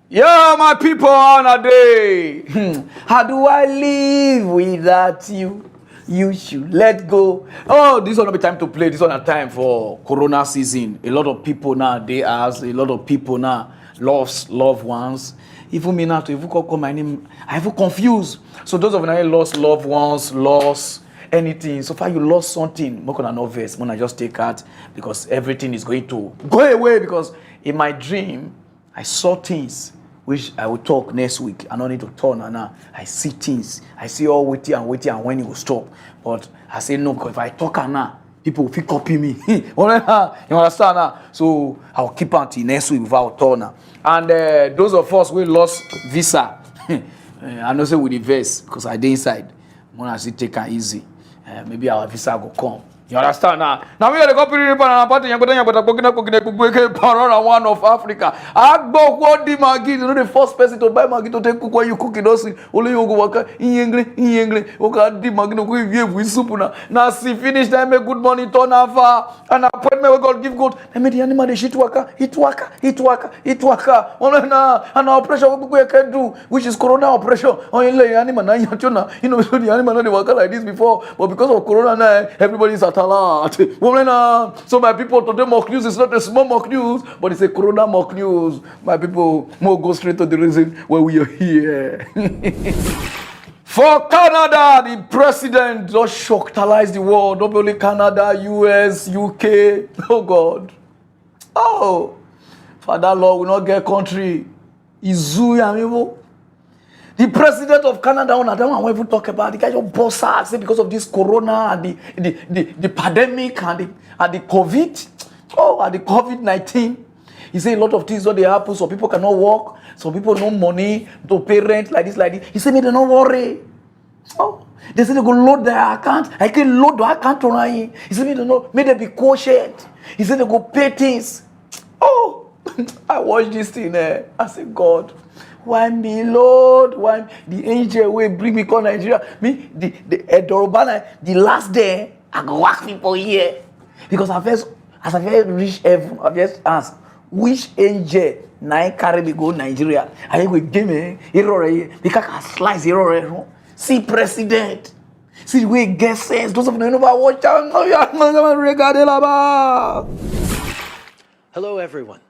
Yeah, my people on a day. How do I live without you? You should let go. Oh, this one not be time to play. This one a time for Corona season. A lot of people now they ask. A lot of people now lost loved ones. Even me now, to even call my name, I feel confused. So those of you that lost loved ones, lost anything. So far you lost something. More than obvious. When I just take out because everything is going to go away. Because in my dream, I saw things which I will talk next week. I don't need to turn now. I see things. I see all waiting and when it will stop. But I say no, because if I talk now, people will copy me. You understand now? So I'll keep until next week without turn now. And those of us who lost visa, I know say with the verse because I did inside. When I say take it easy, maybe our visa will come. You understand now? Now we are the company party pararan one of Africa. Agbo what the Maggi, you know the first person to buy Maggi to take cook when you cook it also. Only you go work in English. Okay, the Maggi no go give with soup now. Now see finish time make good money turn over. An appointment we God give good. I made the animal the shit worker. It worker. Only na an operation we can do, which is corona operation. Only the animal na you know so the animal no dey work like this before, but because of corona now everybody is at alert. So my people, today mock news is not a small mock news, but it's a corona mock news. My people, more go straight to the reason why we are here. For Canada, the president just shocked the world. Not only Canada, US, UK. Oh God. Oh, Father Lord will not get country. Izu Yamibo. The president of Canada, I don't want to talk about the guy just boss out because of this corona and the pandemic and the COVID. Oh, and the COVID-19. He said a lot of things that they happen. Some people cannot work. Some people no money to pay rent like this. He said, "Me they don't worry." Oh, they said they go load their account. I can load the account on him. He said, "Me they know. May they be cautious." He said they go pay things. Oh, I watched this thing there. I said, God. Why me, Lord? Why the angel will bring me to Nigeria? Me, the Edorobana, the last day, I go ask people here. Because as I first reach heaven, I just ask, which angel now carry me go Nigeria? I go give me error because I slice error. See president. See the way he gets sense. Those of you know about watch out. Hello, everyone.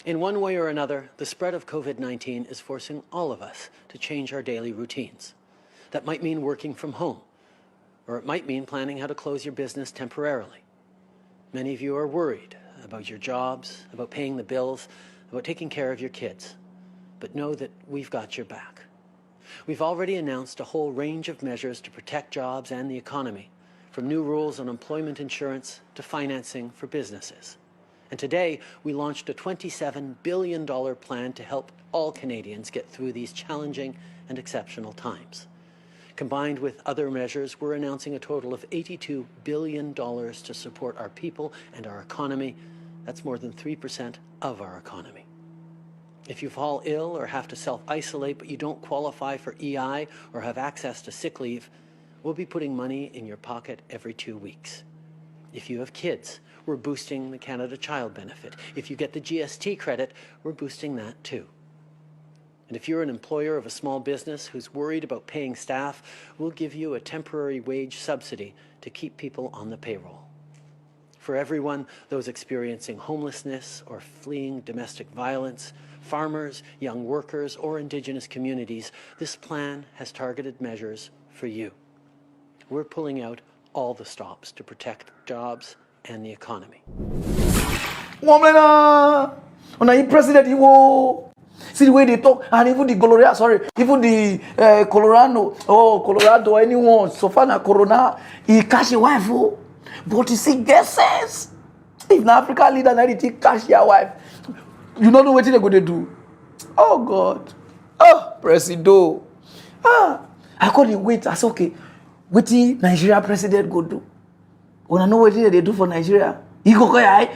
In one way or another, the spread of COVID-19 is forcing all of us to change our daily routines. That might mean working from home, or it might mean planning how to close your business temporarily. Many of you are worried about your jobs, about paying the bills, about taking care of your kids. But know that we've got your back. We've already announced a whole range of measures to protect jobs and the economy, from new rules on employment insurance to financing for businesses. And today, we launched a $27 billion plan to help all Canadians get through these challenging and exceptional times. Combined with other measures, we're announcing a total of $82 billion to support our people and our economy. That's more than 3% of our economy. If you fall ill or have to self-isolate, but you don't qualify for EI or have access to sick leave, we'll be putting money in your pocket every 2 weeks. If you have kids, we're boosting the Canada Child Benefit. If you get the GST credit, we're boosting that too. And if you're an employer of a small business who's worried about paying staff, we'll give you a temporary wage subsidy to keep people on the payroll. For everyone, those experiencing homelessness or fleeing domestic violence, farmers, young workers, or Indigenous communities, this plan has targeted measures for you. We're pulling out all the stops to protect jobs and the economy. President, see the way they talk, and even the Colorado, anyone, so far na Corona, he catch a wife, but you see, get sense. If an African leader now they catch your wife, you don't know what they're going to do. Oh God, oh Presido, I couldn't wait. I said, okay, what the Nigeria president go do? When I know what they do for Nigeria, he go drag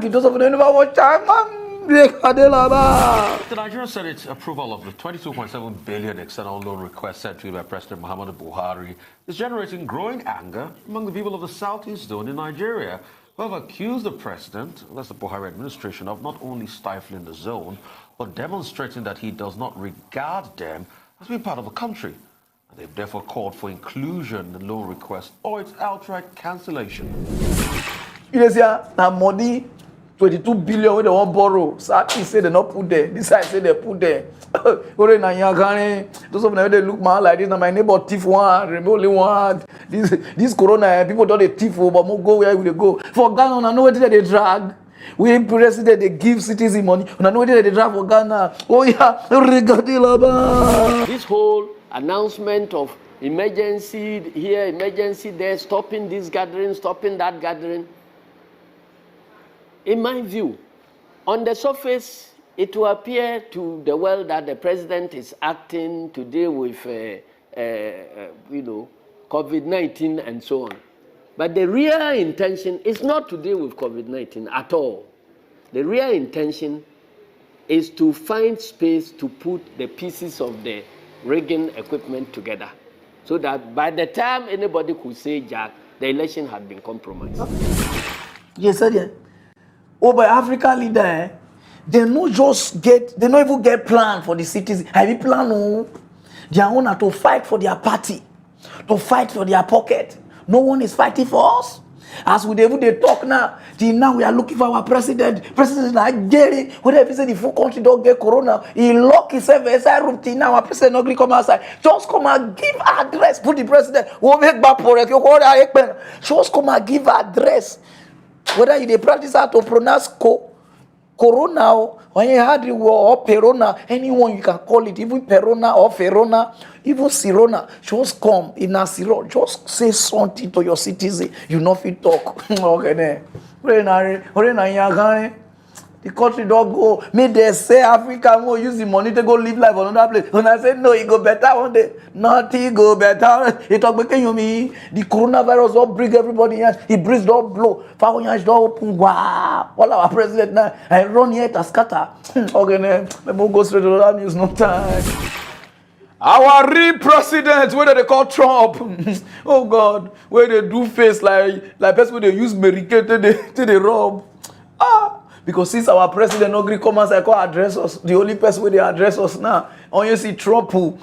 it. Doesn't never watch time, man. The Nigerian Senate's approval of the $22.7 billion external loan request sent to it by President Muhammadu Buhari is generating growing anger among the people of the southeast zone in Nigeria, who have accused the president, that's the Buhari administration, of not only stifling the zone, but demonstrating that he does not regard them as being part of the country. And they've therefore called for inclusion in the loan request or its outright cancellation. You know, see, now money, 22 billion we they want borrow. Sati say they not put there. This side say they put there. Those of them they look man like this. Now my neighbor thief one, only one. This corona people don't they thief but more go where they go. For Ghana, I know where they drag. We president they give citizen money. I know where they drag for Ghana. Oh yeah, this whole announcement of emergency here, emergency there, stopping this gathering, stopping that gathering. In my view, on the surface, it will appear to the world that the president is acting to deal with, COVID-19 and so on. But the real intention is not to deal with COVID-19 at all. The real intention is to find space to put the pieces of the rigging equipment together, so that by the time anybody could say Jack, the election had been compromised. Yes, sir. Oh, by African leader, they not even get plan for the citizens. Have you plan? No, they are on to fight for their party, to fight for their pocket. No one is fighting for us. As we they talk now, till now we are looking for our president. President Nigeria, whether if say the full country don't get corona, he lock himself inside room till now our president not come outside. Just come and give address. Put the president. Just come and give address. Whether you practice how to pronounce corona or you had the word or perona, anyone you can call it, even perona or ferona, even sirona, just come in a siro, just say something to your citizen. You know if you talk. Okay, then. The country don't go. May they say Africa will use the money to go live life on another place. When I say no, it go better one day. Nothing go better. It talk about you me. The coronavirus don't bring everybody here. It breeze don't blow. Fire don't open. Wow. All our president now. I run here to scatter. Okay, then. Let me go straight to that news. No time. Our real president, whether they call Trump, oh God, where they do face like person where they use Medicaid till they rob. Because since our president no agree come as I call address us, the only person where they address us now, when you see Trump, may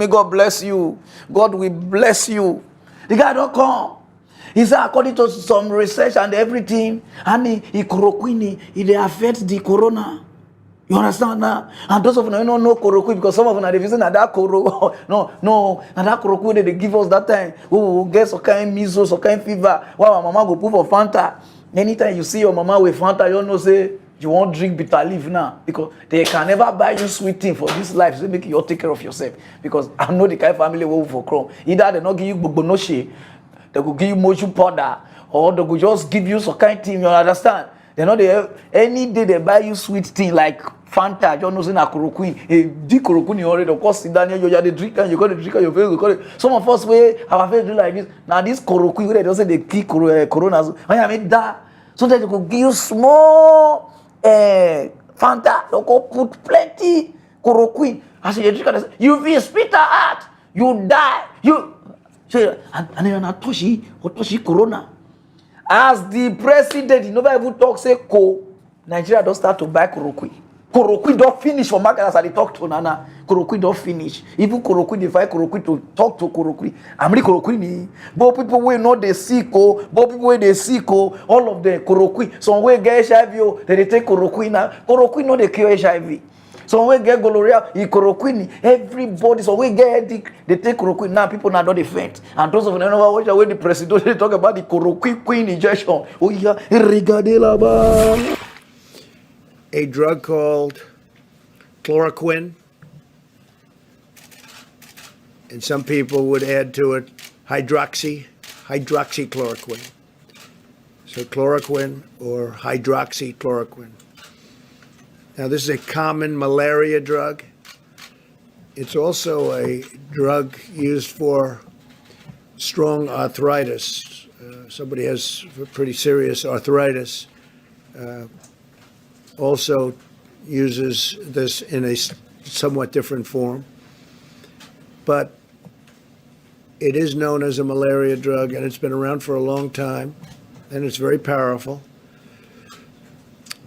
God bless you. God will bless you. The guy don't come. He said according to some research and everything, and he chloroquine, it affects the corona. You understand now? And those of you don't know chloroquine because some of them are using that chloro. No, and that chloroquine they give us that time. Oh, get some kind of measles, some kind of fever. Wow, mama go put for Fanta. Anytime you see your mama with Fanta, you know say you won't drink bitter leaf now because they can never buy you sweet thing for this life. So they make you take care of yourself. Because I know the kind of family will for chrome. Either they not give you bobonoshi, they could give you moju powder, or they could just give you some kind of thing. You understand? They know any day they buy you sweet thing like Fanta, you know, say na chloroquine. The chloroquine already, of course, sit down here, you are the drinker, you got the drinker, your face, you got it. Some of us way our face do like this. Now this chloroquine, they don't say they kill corona. When I make that, so that they could give you small Fanta, they could put plenty chloroquine. As you drink, you feel spit out, you die, you. And then I touch corona. As the president, he never even talk say Nigeria don't start to buy chloroquine. Chloroquine don't finish for market as I talk to Nana. Chloroquine don't finish. Even chloroquine, they find chloroquine to talk to chloroquine. I'm really chloroquine. But people will know they sick, but people will they sick, all of them chloroquine. Some will get HIV, they take chloroquine now. Chloroquine no they cure HIV. Some will get gonorrhea, chloroquine. Everybody, some will get headache, they take chloroquine. Now people now don't faint. And those of them know watch away the president, they talk about the chloroquine injection. Oh yeah, regardez là-bas. A drug called chloroquine, and some people would add to it hydroxychloroquine. So chloroquine or hydroxychloroquine. Now this is a common malaria drug. It's also a drug used for strong arthritis. Somebody has pretty serious arthritis. Also uses this in a somewhat different form. But It is known as a malaria drug, and it's been around for a long time, and it's very powerful.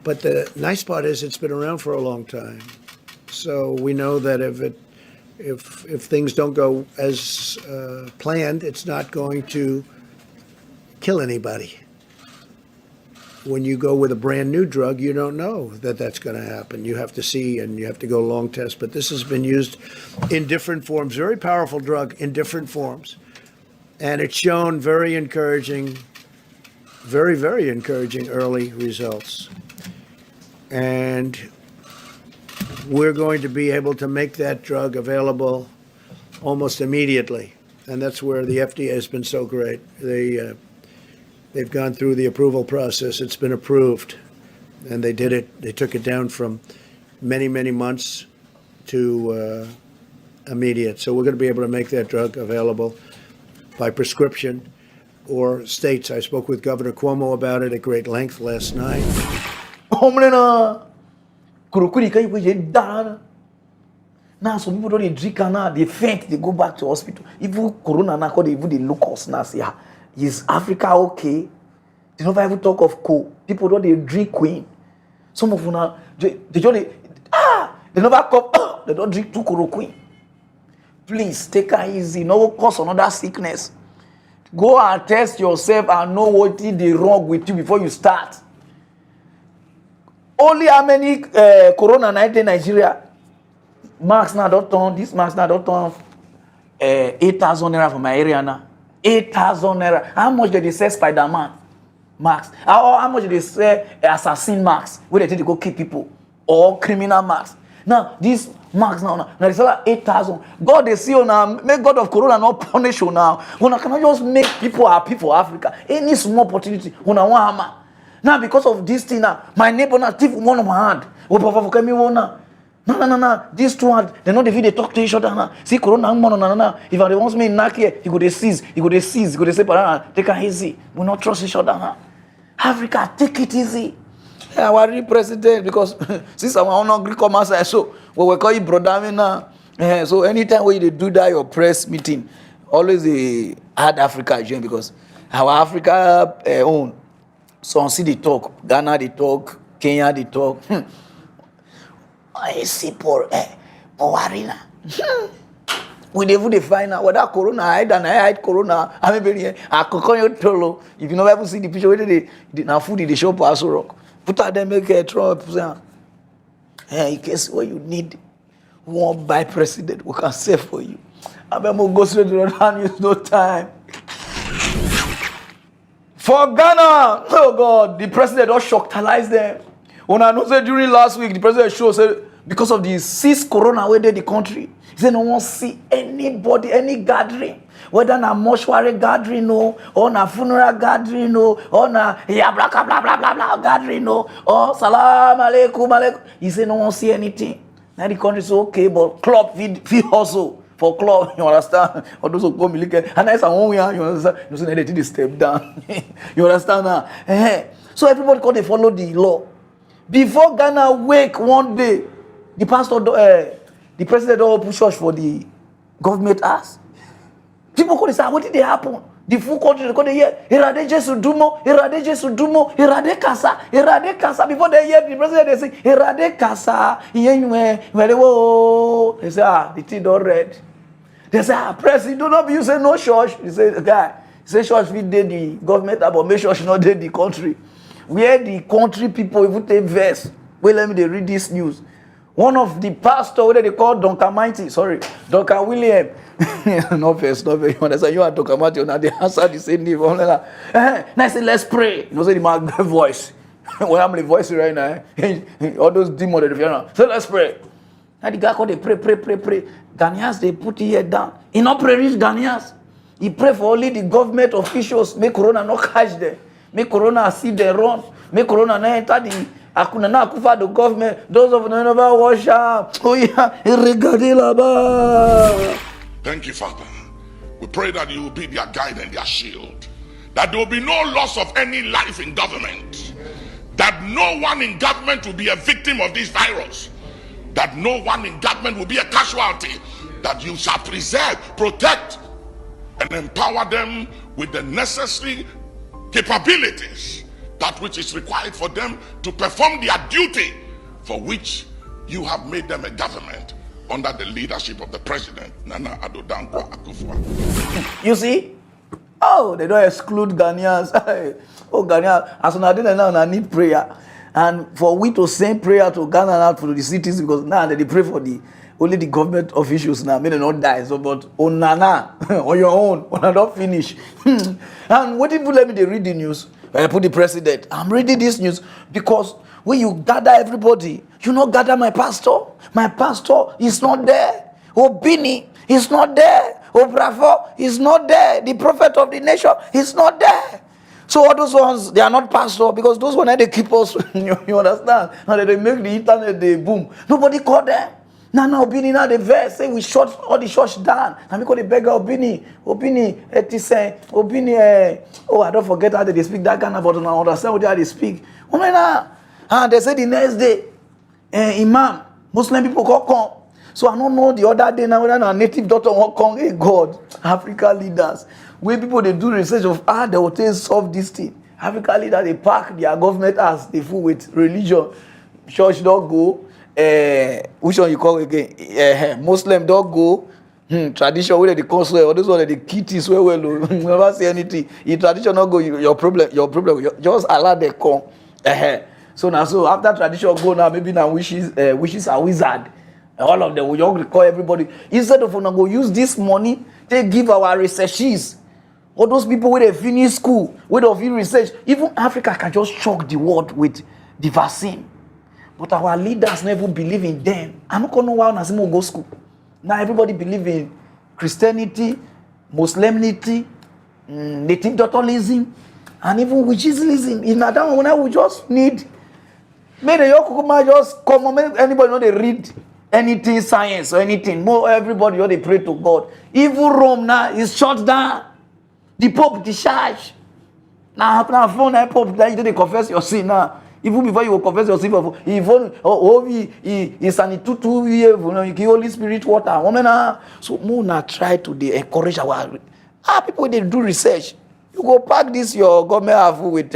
But the nice part is it's been around for a long time. So we know that if things don't go as planned, it's not going to kill anybody. When you go with a brand new drug, you don't know that that's going to happen. You have to see, and you have to go long test. But this has been used in different forms, very powerful drug in different forms. And it's shown very encouraging, very, very encouraging early results. And we're going to be able to make that drug available almost immediately. And that's where the FDA has been so great. They've gone through the approval process. It's been approved. And they did it. They took it down from many, many months to immediate. So we're going to be able to make that drug available by prescription or states. I spoke with Governor Cuomo about it at great length last night. Now some people don't drink now, they faint, they go back to hospital. Even corona now, even they look us now, say, is Africa okay? They never even talk of people don't they drink Queen. Some of them now, they never come, they don't drink 2 chloroquine. Please take it easy, no cause another sickness. Go and test yourself and know what is wrong with you before you start. Only how many corona-19 Nigeria marks now don't turn, this marks now don't turn 8,000 naira for my area now. 8,000 naira. How much did they sell Spider-Man marks? How much did they sell assassin marks? Where they take to go kill people or criminal marks? Now these marks now they sell 8,000. God they see you now. Make God of Corona not punish you now. Una cannot just make people happy for Africa. Any small opportunity, una want hammer. Now because of this thing now, my neighbor now thief one of my hand. No. These two hands, they know they talk to each other now. See, Corona, no. If they want me knock here, he go they seize, he go they say, pararan, take it easy. We not trust each other now. Africa, take it easy. Yeah, our real president, because since I'm on Greek commerce, so we call you brother now. So anytime when you do that, your press meeting, always they add Africa join because our Africa own. So see they talk, Ghana they talk, Kenya they talk. I see poor Warina. We never find out whether Corona I hide Corona. I mean, I could tell if you never ever see the picture where they now food in the shop also rock. Put out them make a trouble. In case what you need, won't buy president, we can save for you. I mean, we'll go straight to the hand, use no time. For Ghana, oh God, the president don't shocktalize them. When I know that during last week, the president said because of the 6 corona where they the country, he said no one see anybody, any gathering, whether na mortuary gathering or na funeral gathering or na blah blah blah blah blah gathering or salam alaikum. He said no one see anything. Now the country is okay, but club feed also. For club, you understand? Or those who go military, and that's one way, you understand? You say they did step down. You understand now? So everybody called they follow the law. Before Ghana wake one day, the pastor, the president don't open church for the government ask. People call they say, what did they happen? The full country they call they hear, Erade Jesu Dumo, Erade Kasa. Before they hear the president, they say, Erade Kasa, they say, the thing don't read. They say, president, don't know you say no church. He say, guy, say church we did the government, but make church not did the country. Where the country people even take verse. Wait, let me read this news. One of the pastor, what they call Duncan William. No verse. You understand? You are Duncan Mighty, now they answer the same name. Now I say, let's pray. You know, say the man voice. When I'm the voice right now, all those demons that they so let's pray. Now the guy called they pray. Ghanaians, they put it here down. He not pray reach Ghanaians. He pray for only the government officials, make Corona not catch them. Make Corona see them run. Make Corona not enter the Akuna na kufa the government. Those of them never wash up. Oh yeah, thank you, Father. We pray that you will be their guide and their shield. That there will be no loss of any life in government. That no one in government will be a victim of this virus. That no one in government will be a casualty. That you shall preserve, protect, and empower them with the necessary capabilities, that which is required for them to perform their duty, for which you have made them a government under the leadership of the president, Nana Addo Dankwa Akufo-Addo. You see? Oh, they don't exclude Ghanaians. Oh, Ghanaians, as soon as they now need prayer. And for we to send prayer to Ghana out for the cities, because now they pray for only the government officials now, may they not die. So, but on Nana, on your own, on don't finish. And what if you let me read the news? I put the president. I'm reading this news because when you gather everybody, you not gather my pastor. My pastor is not there. Obini is not there. Obrafo is not there. The prophet of the nation is not there. So all those ones, they are not pastor, because those ones, they keep us, you understand? And they make the internet, they boom. Nobody called them. Now Obini, now the verse say we shut all the church down. And we call the beggar Obini, oh, I don't forget how they speak that Ghana, but I understand what they speak. And they say the next day, Imam, Muslim people come. So I don't know the other day now whether a native doctor won't come. Hey God, Africa leaders, where people they do research of how they will solve this thing. Africa leaders, they pack their government as they fool with religion. Church don't go. Which one you call again? Muslim don't go. Tradition where they console, or this one they kitties well. Never say anything. In tradition not go, your problem. Just allow them come. So now, so after tradition go now, maybe now wishes are wizard. All of them, we just call everybody. Instead of go use this money, they give our researchees. All those people where they finish school, where they finish research. Even Africa can just shock the world with the vaccine. But our leaders never believe in them. I'm not going to know why Nazimo go school. Now everybody believe in Christianity, Muslimity, native doctorism, and even witchism. In that one, we just need. May the Yokukuma just come. Make anybody know they read anything science or anything. More everybody they pray to God. Even Rome now is shut down. The Pope discharge. Now phone that Pope that you don't confess your sin now. Even before you will confess your sin, even is an 2 years, you give Holy Spirit water. So Mona try to encourage our people. They do research. You go pack this your government with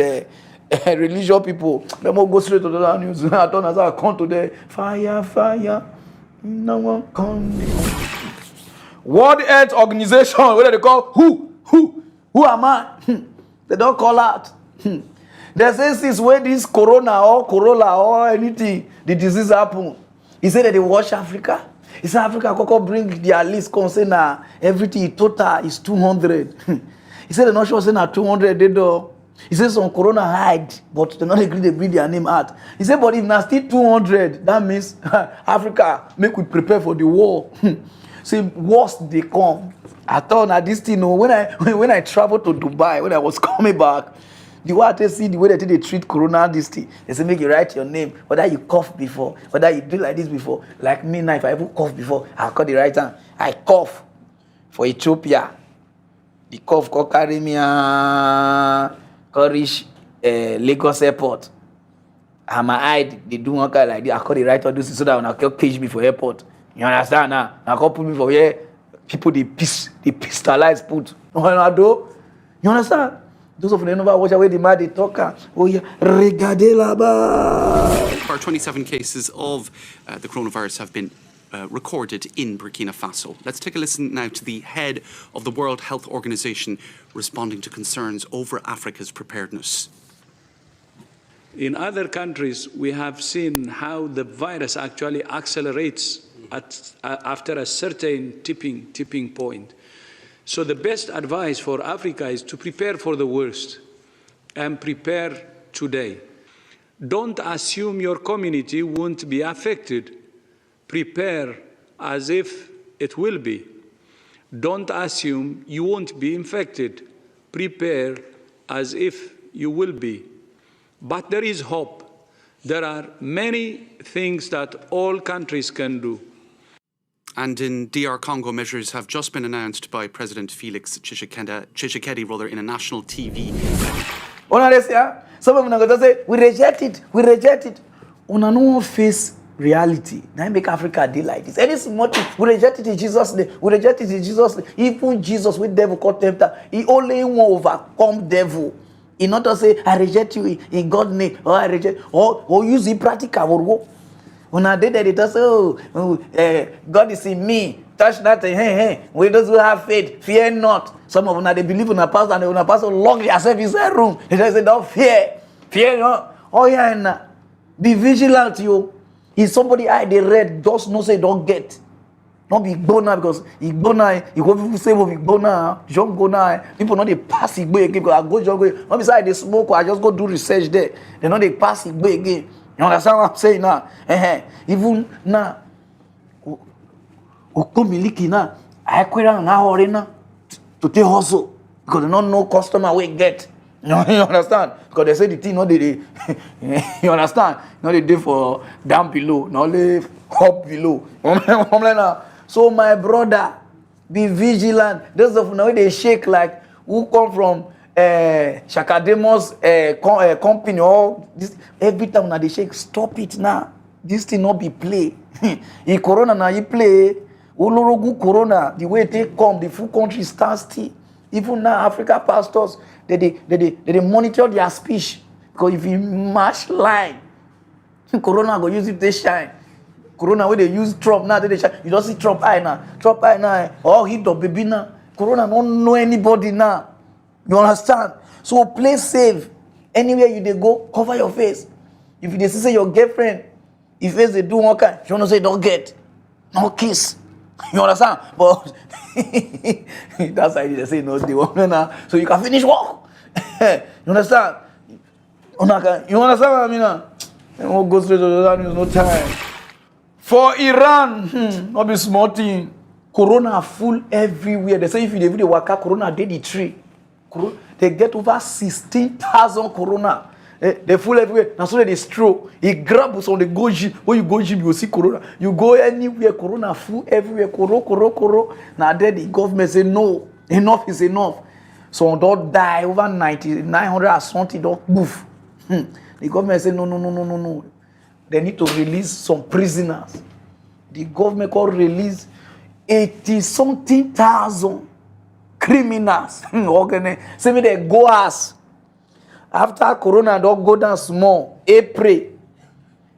religious people. They will go straight to the news. I don't know how I come today. Fire. No one come. World Health Organization. What do they call? Who am I? They don't call out. They say since when this corona or anything, the disease happen. He said that they watch Africa. He said Africa could bring their list concern everything total is 200. He said they're not sure saying 200 they do. He said some corona hide, but they not agree they bring their name out. He said, but if now still 200, that means Africa make we prepare for the war. See, worst they come. I thought now this thing, when I traveled to Dubai, when I was coming back, the way they see the way they treat corona, this thing, they say make you write your name, whether you cough before, whether you do like this before. Like me now, if I ever cough before, I'll call the right hand. I cough for Ethiopia. The cough called carry me reach Lagos Airport. And my eye, they do one kind like this. I call the right hand so that when I can page me for airport. You understand now? I can put me for here. People they pistolize put. You understand? Those of them never watch away the man they talk. Oh yeah, regardez là-bas. Our 27 cases of the coronavirus have been recorded in Burkina Faso. Let's take a listen now to the head of the World Health Organization responding to concerns over Africa's preparedness. In other countries, we have seen how the virus actually accelerates after a certain tipping point. So the best advice for Africa is to prepare for the worst and prepare today. Don't assume your community won't be affected. Prepare as if it will be. Don't assume you won't be infected. Prepare as if you will be. But there is hope. There are many things that all countries can do. And in DR Congo, measures have just been announced by President Felix Tshisekedi in a national TV. Some of them are going to say, we reject it. Una no face reality. Now make Africa dey like this. Any small thing, we reject it in Jesus' name. We reject it in Jesus' name. Even Jesus, with devil called tempter, he only won't overcome devil. He not to say, I reject you in God's name, or I reject, or use the practical. When I did that, it does say, God is in me. Touch nothing. Hey. We those who have faith, fear not. Some of them, they believe in a pastor, and when a pastor lock yourself in their room, they say, don't fear. Fear not. Oh, yeah, and be vigilant, you. If somebody eye they read, just no say don't get. Not be bona because Igbona, you go people say what Igbona, John Gona, people not they pass Igbo again because I go John go. Not beside they smoke, I just go do research there. They not they pass Igbo again. You understand what I'm saying now? Even now, Okomiliki now, I quit on now to take hustle because they don't know customer we get. You understand? Because they say the thing not they you understand? Not they do for down below, not they up below. So my brother, be vigilant. Those of now they shake like who come from Shakademo's company or this every time now they shake. Stop it now. This thing not be play. In Corona now you play. Olorogu Corona, the way they come, the full country stands still. Even now, Africa pastors, they monitor their speech. Because if you match line, Corona go use it, they shine. Corona, where they use Trump now, they shine. You don't see Trump eye now. Trump eye now. Oh, he don't baby now. Corona don't know anybody now. You understand? So play safe. Anywhere you they go, cover your face. If they say your girlfriend, if they do one kind, you want to say don't get. No kiss. You understand? But that's why they say no, they want now. So you can finish work. You understand? You understand what I mean? And we'll go straight to the other news, no time. For Iran, not be small thing. Corona full everywhere. They say if you work out, Corona did the tree. They get over 16,000 Corona. They full everywhere. Now so they stroke. He grab us on the go gym. When you go gym, you see Corona. You go anywhere, Corona full everywhere. Coro. Now then the government say no. Enough is enough. So don't die over 900 or something. Don't move. The government say no. They need to release some prisoners. The government can release 80-something thousand criminals. Say me they go ass. After Corona don't go down small, April,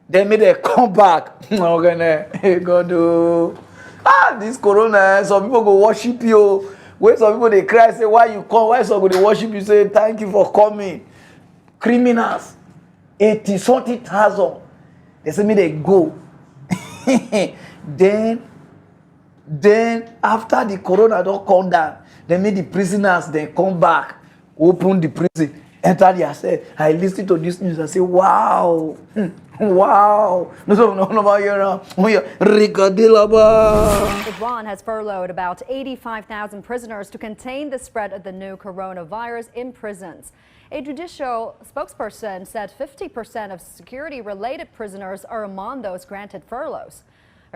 then may they come back. God do. This Corona, some people go worship you. When some people they cry, say why you come? Why some people they worship you? Say thank you for coming. Criminals, 80-something thousand. They say me they go. Then after the Corona don't come down, they make the prisoners then come back, open the prison. Enter there, say, I listen to this news and say, wow. Wow. Iran has furloughed about 85,000 prisoners to contain the spread of the new coronavirus in prisons. A judicial spokesperson said 50% of security-related prisoners are among those granted furloughs.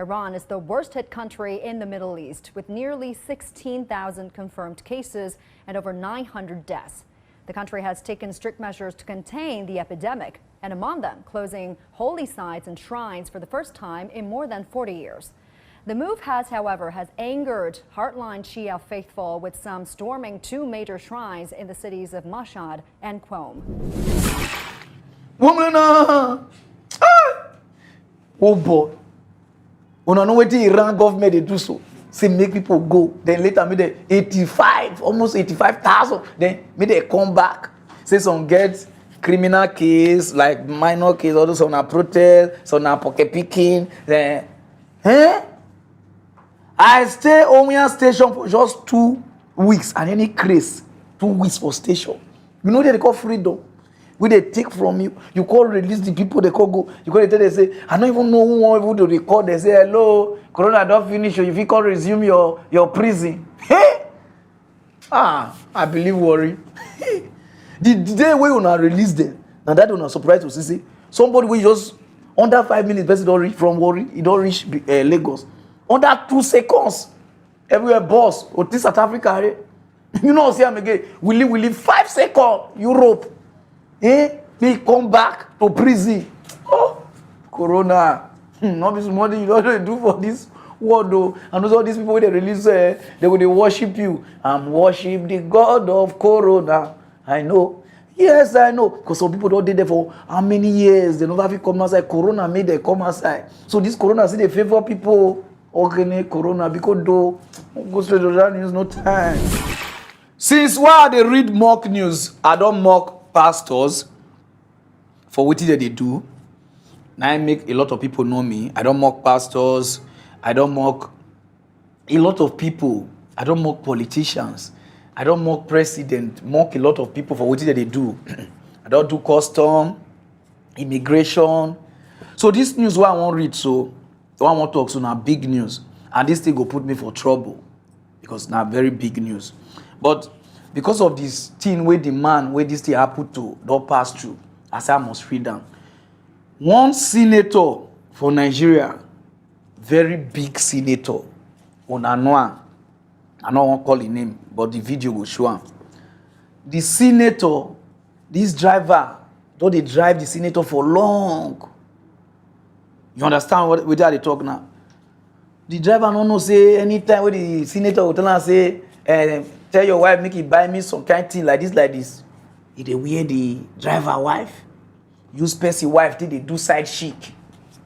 Iran is the worst-hit country in the Middle East, with nearly 16,000 confirmed cases and over 900 deaths. The country has taken strict measures to contain the epidemic, and among them, closing holy sites and shrines for the first time in more than 40 years. The move has angered hardline Shia faithful, with some storming two major shrines in the cities of Mashhad and Qom. Oh boy. When I know what the Iran government they do so. Say make people go. Then later make them 85, almost 85,000. Then make they come back. Say some get criminal case, like minor case, all those on a protest, some on pocket picking. Then, I stay Omiya station for just 2 weeks and any craze. 2 weeks for station. You know they call freedom. We they take from you. You call release the people, they call go. You call they say, I don't even know who want to record. They say, hello, Corona don't finish. If you can resume your prison. Hey! I believe worry. The day we will not release them, now that will not surprise us. See, somebody will just under 5 minutes, person don't reach from worry, he don't reach Lagos. Under 2 seconds, everywhere boss, or this South Africa, you know, see him again. We live 5 seconds, Europe. They come back to prison. Oh, Corona. Not this money you don't do for this world though. And also all these people they release, they will worship you. I'm worship the God of Corona. I know. Yes, I know. Because some people don't did there for how many years? They never have come outside. Corona made them come outside. So this Corona see they favor people. Okay, Corona because though go straight to that news, no time. Since why they read mock news, I don't mock pastors for what they do. Now I make a lot of people know me. I don't mock pastors. I don't mock a lot of people. I don't mock politicians. I don't mock president. Mock a lot of people for what they do. I don't do custom, immigration. So this news what I want to read, so what I want to talk so now big news. And this thing will put me for trouble. Because now very big news. But because of this thing where the man where this thing happened to don't pass through, I say I must read them. One senator for Nigeria, very big senator, Onanwa, I don't want to call his name, but the video will show him. The senator, this driver, though they drive the senator for long. You understand what they talk now? The driver don't know say anytime when the senator will tell him say, tell your wife make it buy me some kind of thing like this. They wear the driver wife. Use person wife till they do side chic.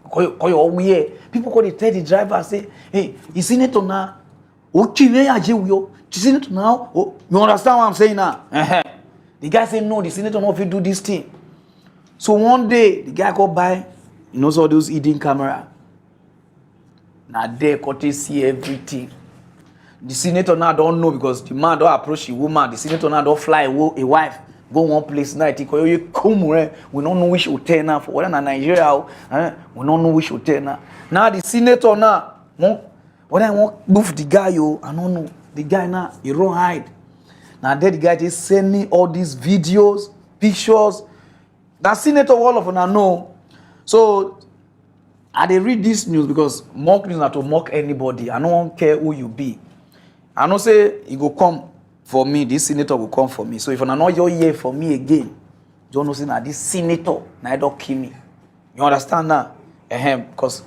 Call your weird. People call they tell the driver say, hey, you senator now. You senator now. Oh, you understand what I'm saying now? The guy say no, the senator not if you do this thing. So one day the guy go by, you know, all those hidden camera. Now there could see everything. The senator now don't know because the man don't approach the woman. The senator now don't fly a wife. Go one place night. We don't know which hotel now for whether in Nigeria. We don't know which hotel now. Now the senator now, when I want move the guy, I don't know. The guy now, he don't hide. Now there the guy just send me all these videos, pictures. That senator all of them I know. So I dey read this news because mock news not to mock anybody. I don't care who you be. I know say he go come for me, this senator will come for me. So if I not your here for me again, don't know say now this senator now don't kill me. You understand now? Because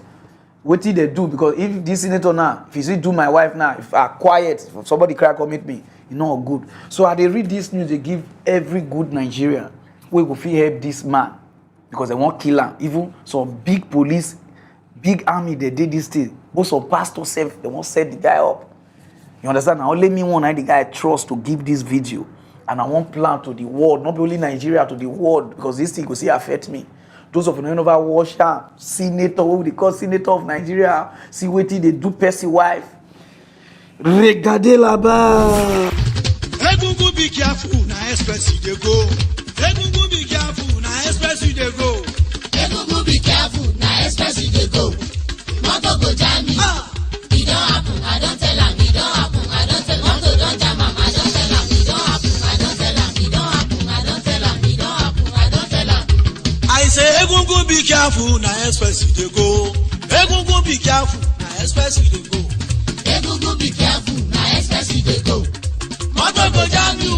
what did they do? Because if this senator now, if you see do my wife now, if I quiet, if somebody cry commit me, you know good. So I they read this news, they give every good Nigerian we go feel help this man because they won't kill him. Even some big police, big army, they did this thing. Both some pastors say they won't set the guy up. You understand? Now only me one the guy I trust to give this video. And I want plan to the world, not only Nigeria, to the world, because this thing will see affect me. Those of you know never watch her, senator, what they call senator of Nigeria, see what they do Percy wife. Regardez là-bas. Egungun be careful, na express you dey go. Egungun be careful, na express you dey go. Egungun be careful, na express you dey go. Motor go jam me. It don't happen, I don't tell am. It don't happen, I don't tell am. Motor don't jam am, I don't tell am. It don't happen, I don't tell am. It don't happen, I don't tell am. It don't happen, I don't tell am. I say Egungun be careful, na express you dey go. Egungun be careful, na express you dey go. Egungun be careful, na express you dey go. Motor go jam you.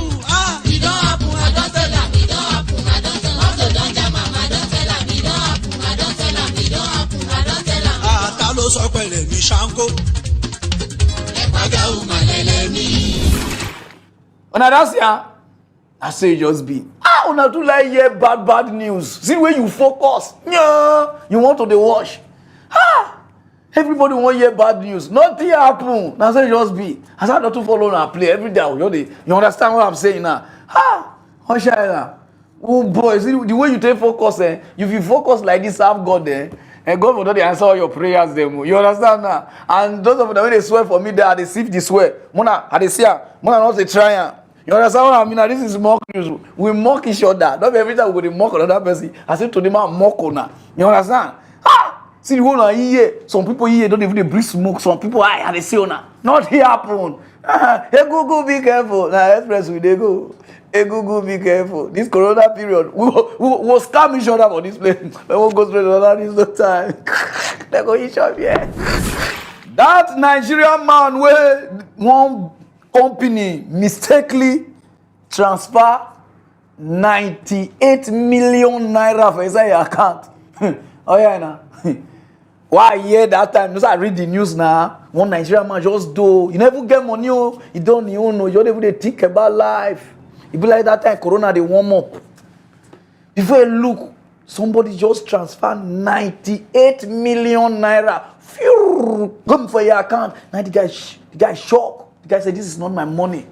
It don't happen, I don't tell am. It don't happen, I don't tell am. Motor don't jam am, I don't tell am. It don't happen, I don't tell am. It don't happen, I don't tell am. Ta ló sọ pẹ̀lẹ́ mi ṣáńkó. Ẹ̀pàgà òmàlẹ́lẹ́ mi. Una that's ya. I say it just be. Una too like hear bad news. See where you focus. Yeah, you want to the watch. Everybody want hear bad news. Nothing happen. That's it just be. I said not to follow and play every day. You understand what I'm saying now? How shall I now? Oh boy, see the way you take focus, if you focus like this, have God there. And God will not answer all your prayers them. You understand now? And those of them when they swear for me, they sift the swear. Mona, I see Mona not a try. You understand what I mean? Now, this is mock news. We mock each other. Not every time we go to mock another person. I say to them, mock on. You understand? See the one I hear. Some people here don't even breathe smoke. Some people they say on. Not here happen. Hey Google, be careful. Now express we they go. Hey Google, be careful. This Corona period, we'll scam each other for this place. We won't go straight to another. This no time. They go each other. Yeah. That Nigerian man where one company mistakenly transfer 98 million naira for inside your account. Oh yeah, now. Why I hear that time? You know, I read the news now. One Nigerian man just do. You never get money, oh. You don't know. You don't even think about life. It be like that time Corona they warm up. Before you look, somebody just transferred 98 million naira. Phew, come for your account. Now the guy shocked. The guy said, "This is not my money.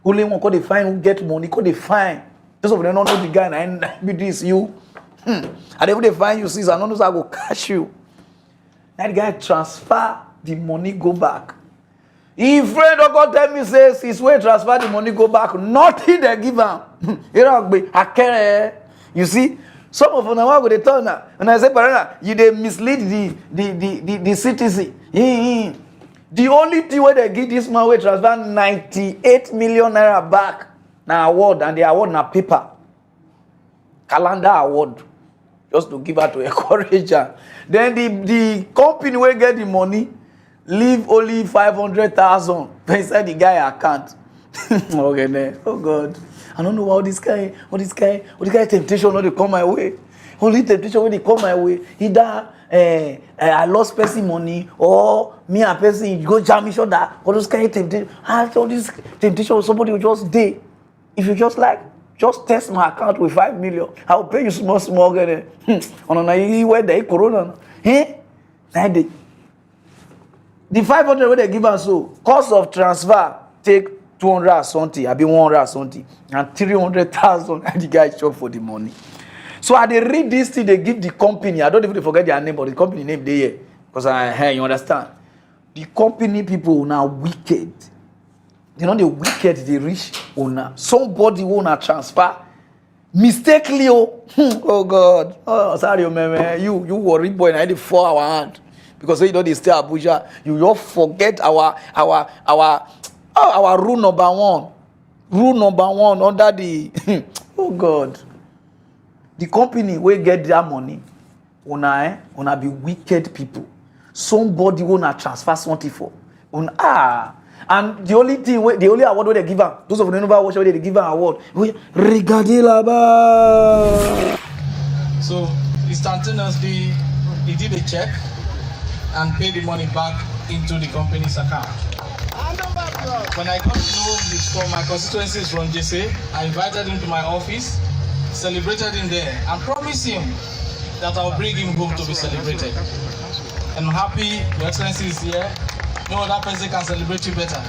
Only one could define who get money. Could define. Those of them don't know the guy. And be this you. And if they find you, see, I don't know how to cash you." Now the guy transfer the money go back. If friend don't go tell me says his way transfer the money go back, nothing they give him. You know, you see, some of them now go they turn now. And I say, "Parana, you they mislead the citizen." The only thing where they give this man will transfer 98 million naira back na award, and the award na paper. Calendar award. Just to give her to encourage her. Then the company will get the money, leave only 500,000 inside the guy account. Okay, man. Oh God. I don't know how this guy temptation not to come my way. Only temptation when they come my way. Either I lost person money, or me and person go jam each other. All those kind of temptation. All this temptation, somebody will just day. If you just test my account with 5 million, I will pay you small. On where they corona. The 500 where they give us so cost of transfer take 200 or something, I be 100 or something, and 300,000 and the guy shop for the money. So I they read this thing, they give the company. I don't even forget their name, but the company name they here. Because you understand. The company people now wicked. You know the wicked, the rich owner. Somebody wanna transfer mistakenly. Oh God. Oh sorry, man. You worry boy, I had 4 hour hand. Because you know they stay Abuja, you just forget our rule number 1. Rule number 1 under the oh God. The company will get their money. Una be wicked people. Somebody wanna transfer something for. And the only award where they give her, those of them never watch where they give her award. Regardez là-bas. So instantaneously he did a check and paid the money back into the company's account. When I got to know this from my constituencies from JC, I invited him to my office, celebrated him there, and promised him that I'll bring him home to be celebrated. And I'm happy Your Excellency is here. No other person can celebrate you better.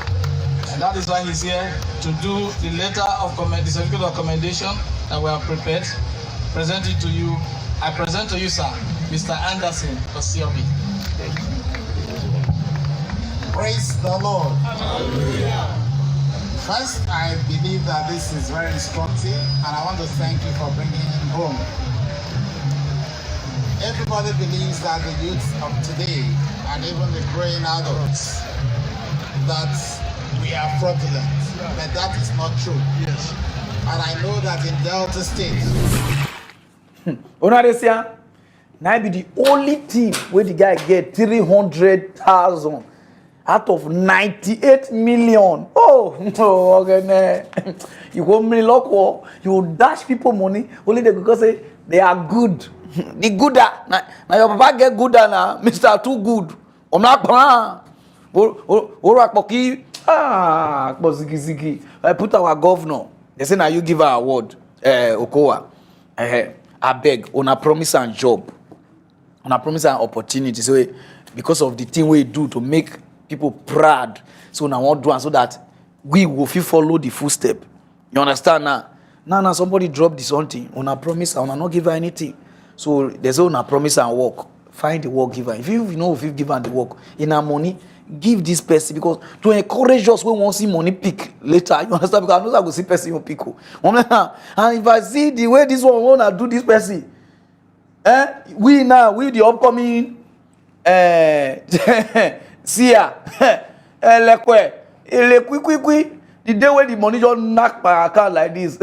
And that is why he's here to do the letter of the certificate of commendation that we have prepared. Present it to you. I present to you, sir, Mr. Anderson Osiobi. Praise the Lord. Hallelujah. First, I believe that this is very instructive, and I want to thank you for bringing him home. Everybody believes that the youth of today, and even the growing adults, that we are fraudulent, but that is not true. Yes. And I know that in Delta State. Now be the only team where the guy get 300,000 out of 98 million. Oh, okay, you want me luck, you dash people money only because they are good. The gooder. Now your papa get gooder now, Mr. Too Good. I'm not I put our governor. They say now you give her award, Okowa. I beg on a promise and job. On a promise and opportunity. So because of the thing we do to make people proud. So now what do so that we will follow the footstep. You understand now? Now somebody drop this something. On a promise and not give her anything. So there's on a promise and work. Find the work giver. If you know if you've given the work in our money, give this person, because to encourage us when we want to see money pick later. You understand? Because I know I will see person will pick. And if I see the way this one wanna do this person, we the upcoming Sia the day when the money just knock my account like this.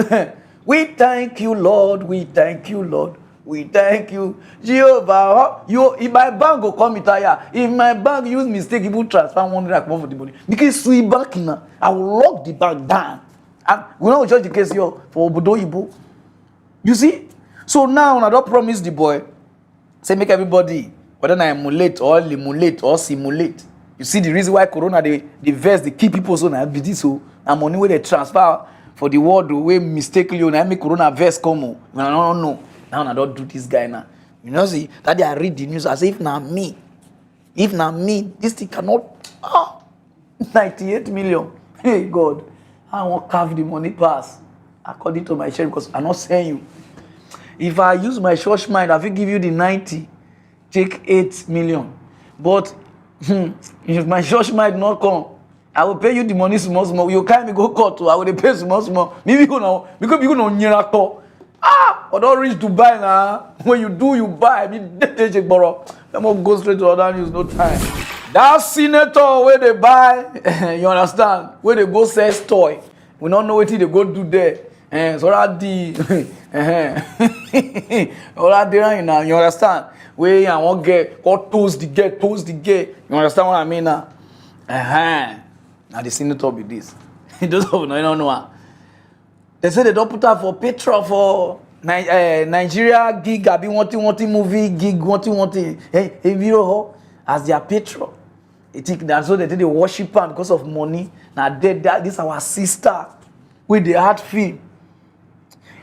We thank you, Lord. We thank you, Lord. We thank you, Jehovah. If my bank go come retire, if my bank use mistake, you will transfer 100 for the money. Because sweet bank now, I will lock the bank down. And we don't judge the case here for Obodo Ibo. You see? So now I don't promise the boy, say make everybody whether I emulate or limulate or simulate. You see the reason why Corona they verse the key people so now be this so and money where they transfer for the world the way mistakenly when I make Corona verse come on. When I don't know. Now I don't do this guy now. You know see that I read the news as if now me. If now me, this thing cannot 98 million. Hey God, I won't carve the money pass according to my share because I'm not saying you. If I use my church mind, I will give you the 90, take 8 million. But if my church mind not come, I will pay you the money small. You can't go court to I will pay small. Maybe you know because you know miracle. But don't reach to buy now. When you do, you buy. I mean, they borrow. I'm gonna go straight to other news, no time. That senator where they buy, you understand? Where they go sell toy. We don't know what they go do there. So that the all that there now, you understand? Where I won't get or toast the gate. You understand what I mean now? Now the senator be this. Those of you don't know. They say they don't put up for petrol for Nigeria gig. I be wanting movie gig. Wanting. Hey, you as their petrol. They think that so they worship her because of money. Now this our sister with the heart film.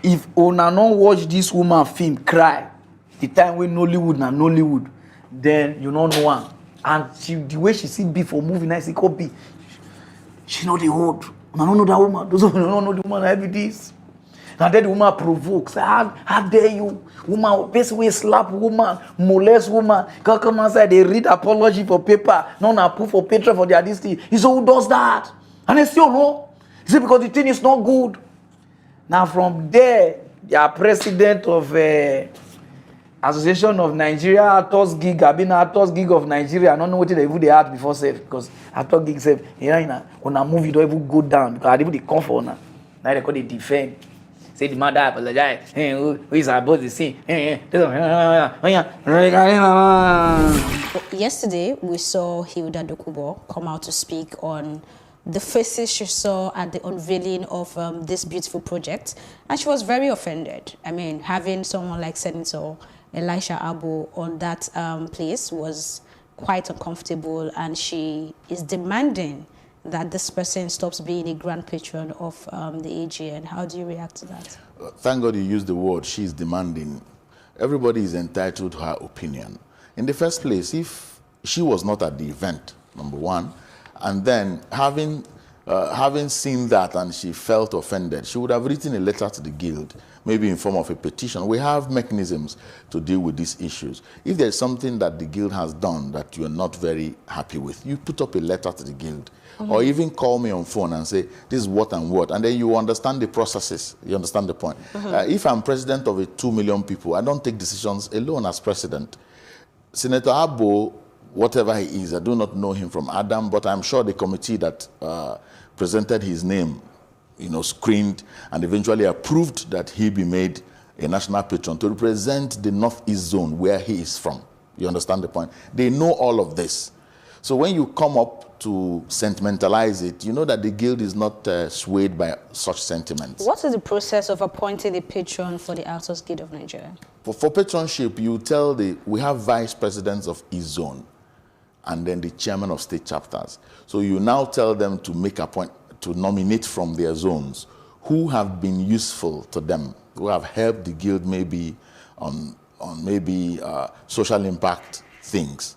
If una not watch this woman film cry, the time when Nollywood, then you don't know her. And the way she see before movie, nice it could be. She know the old. I don't know that woman. Those who don't know the woman, I be this. And then the woman provokes. How dare you? Woman, basically slap woman, molest woman. Come outside, they read apology for paper. None are proof for petrol for their this thing. He said, who does that? And they still know. He said, because the thing is not good. Now from there, their president of Association of Nigeria Actors Gig, I've been Actors Gig of Nigeria. I don't know what they had before safe because Actors Gig safe. When a movie don't even go down because they come for now. Now they call it defend. Say the mother apologize. Hey, who is about the scene? Yesterday, we saw Hilda Dokubo come out to speak on the faces she saw at the unveiling of this beautiful project, and she was very offended. I mean, having someone like Senator Elisha Abu on that place was quite uncomfortable, and she is demanding that this person stops being a grand patron of the AGN. How do you react to that? Thank God you used the word she's demanding. Everybody is entitled to her opinion. In the first place, if she was not at the event, number one, and then having seen that and she felt offended, she would have written a letter to the guild, maybe in form of a petition. We have mechanisms to deal with these issues. If there's something that the guild has done that you're not very happy with, you put up a letter to the guild. Or even call me on phone and say, this is what and what. And then you understand the processes. You understand the point. If I'm president of 2 million people, I don't take decisions alone as president. Senator Abo, whatever he is, I do not know him from Adam, but I'm sure the committee that presented his name, screened and eventually approved that he be made a national patron to represent the Northeast zone where he is from. You understand the point? They know all of this. So when you come up to sentimentalize it, you know that the guild is not swayed by such sentiments. What is the process of appointing a patron for the Actors Guild of Nigeria? For patronship, you tell we have vice presidents of each zone and then the chairman of state chapters. So you now tell them to to nominate from their zones who have been useful to them, who have helped the guild maybe on social impact things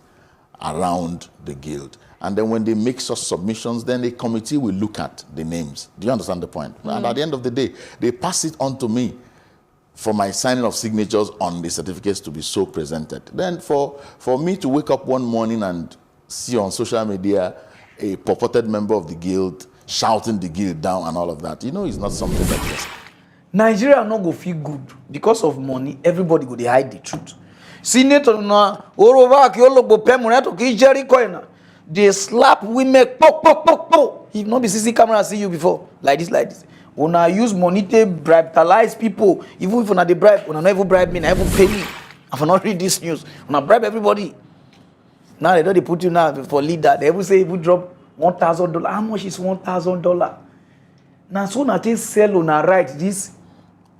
around the guild. And then when they make such submissions, then the committee will look at the names. Do you understand the point? And at the end of the day, they pass it on to me for my signing of signatures on the certificates to be so presented. Then for me to wake up one morning and see on social media a purported member of the guild shouting the guild down and all of that, it's not something that is. Nigeria not go feel good because of money. Everybody go they hide the truth. Senator na Orova ki ologbo pemureto ki Jericho na. They slap women pok. If not be CC camera see you before like this. Una use money to bribalize people. Even if una dey bribe, una not even bribe me, na even pay me. If I not read this news, una bribe everybody. Now they don't put you now for leader. They will say if you drop $1,000. How much is $1,000? Now so na take sell una right this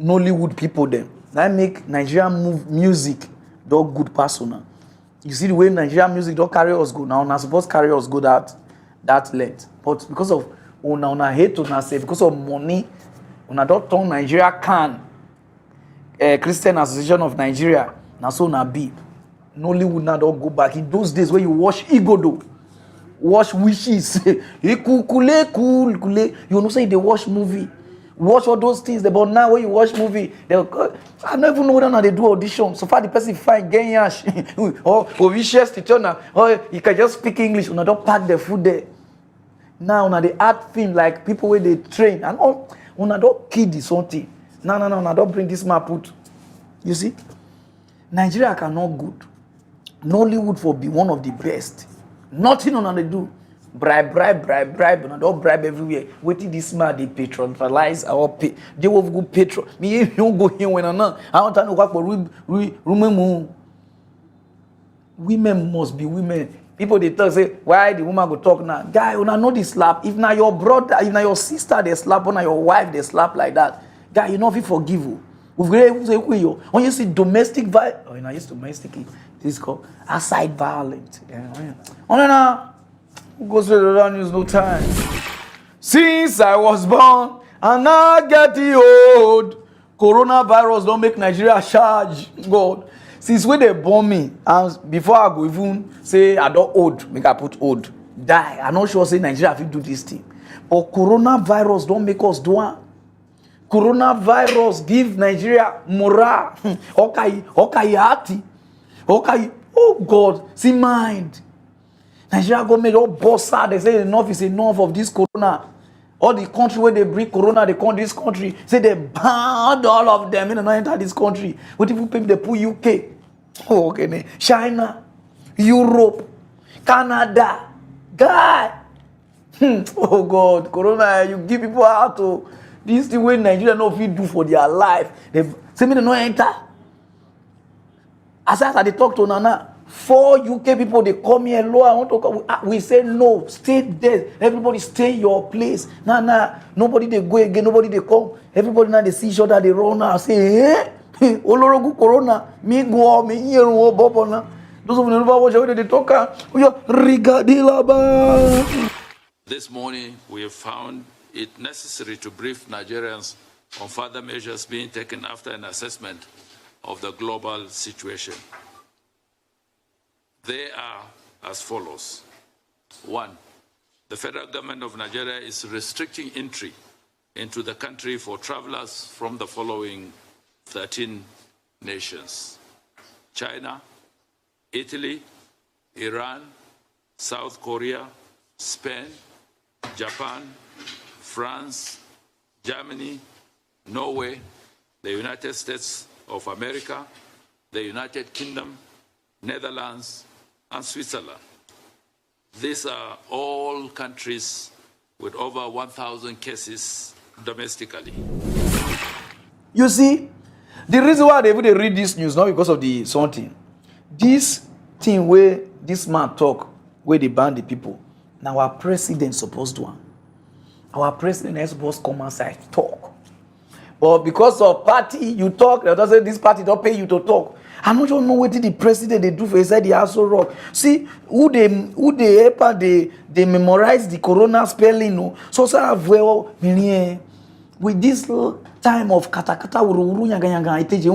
Nollywood people them. That make Nigerian music do good persona. You see the way Nigerian music don't carry us go. Now, not supposed to carry us go that length. But because of una hate to say, because of money, una don't turn Nigeria Christian Association of Nigeria. Now so na be. Nollywood now don't go back. In those days where you watch Igodo, watch Wishes, kule. You know say they watch movie. Watch all those things. But now when you watch movie, I don't even know whether they do audition. So far the person find Genyash or vicious teacher, or you can just speak English. Una don't pack the food there. Now una they add film like people where they train and all. Una don't kid this something. No, una don't bring this man put. You see, Nigeria cannot good. Nollywood for be one of the best. Nothing una they do. Bribe. And don't bribe everywhere. Waiting this man, they patronize our pay. They will go patron. Me, you go here when I want to know what for women. Women must be women. People they talk say, why the woman go talk now? Guy, una know the slap. If now your brother, if now your sister they slap, or now your wife they slap like that. Guy, you know if you forgive you. When you see domestic violence, oh, you know, it's domestic. This is called aside violence. Oh, go straight to the news, no time. Since I was born and now getting old, coronavirus don't make Nigeria charge. God, since when they born me, and before I go even say I don't old, make I put old, die. I'm not sure say Nigeria will do this thing. But coronavirus don't make us do one. Coronavirus give Nigeria morale. Okay, oh God, see mind. Nigeria government all boss out. They say enough is enough of this corona. All the country where they bring corona, they come this country. Say they banned all of them. They don't enter this country. What if people they put UK? Oh, okay. China, Europe, Canada. God. Oh God, corona, you give people out to this is the way Nigeria know if you do for their life. They say me they don't enter. As I talk to Nana. 4 UK people, they come here, Lord, I want to come. We say no, stay there. Everybody stay your place. Nah, nobody they go again, nobody they come. Everybody now they see each other, they run out, say, eh? Olorogu corona, me go, me here, bopona. Those of you never watch how they talk. This morning, we have found it necessary to brief Nigerians on further measures being taken after an assessment of the global situation. They are as follows. 1, the federal government of Nigeria is restricting entry into the country for travelers from the following 13 nations: China, Italy, Iran, South Korea, Spain, Japan, France, Germany, Norway, the United States of America, the United Kingdom, Netherlands, and Switzerland. These are all countries with over 1,000 cases domestically. You see, the reason why they read this news, not because of the something. This thing where this man talk, where they ban the people, now our president supposed to one. Our president is supposed to come outside talk. But because of party, you talk, they don't say this party don't pay you to talk. I don't know what the president they do for inside the House of Rock. See, who they memorize the corona spelling. No? So well, with this time of katakata uru nyanga iteje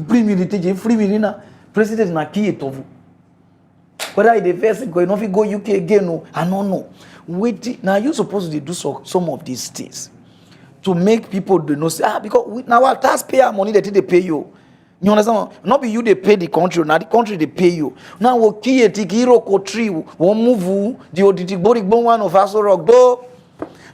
bring me the free me na president na key tovu. Whether the first go no go UK again no, I don't know. Wait, now you supposed to do some of these things to make people do know say because now our taxpayer money that they pay you. You understand? Not be you they pay the country, now the country they pay you. Now we key hero country won't move the one of us rock though.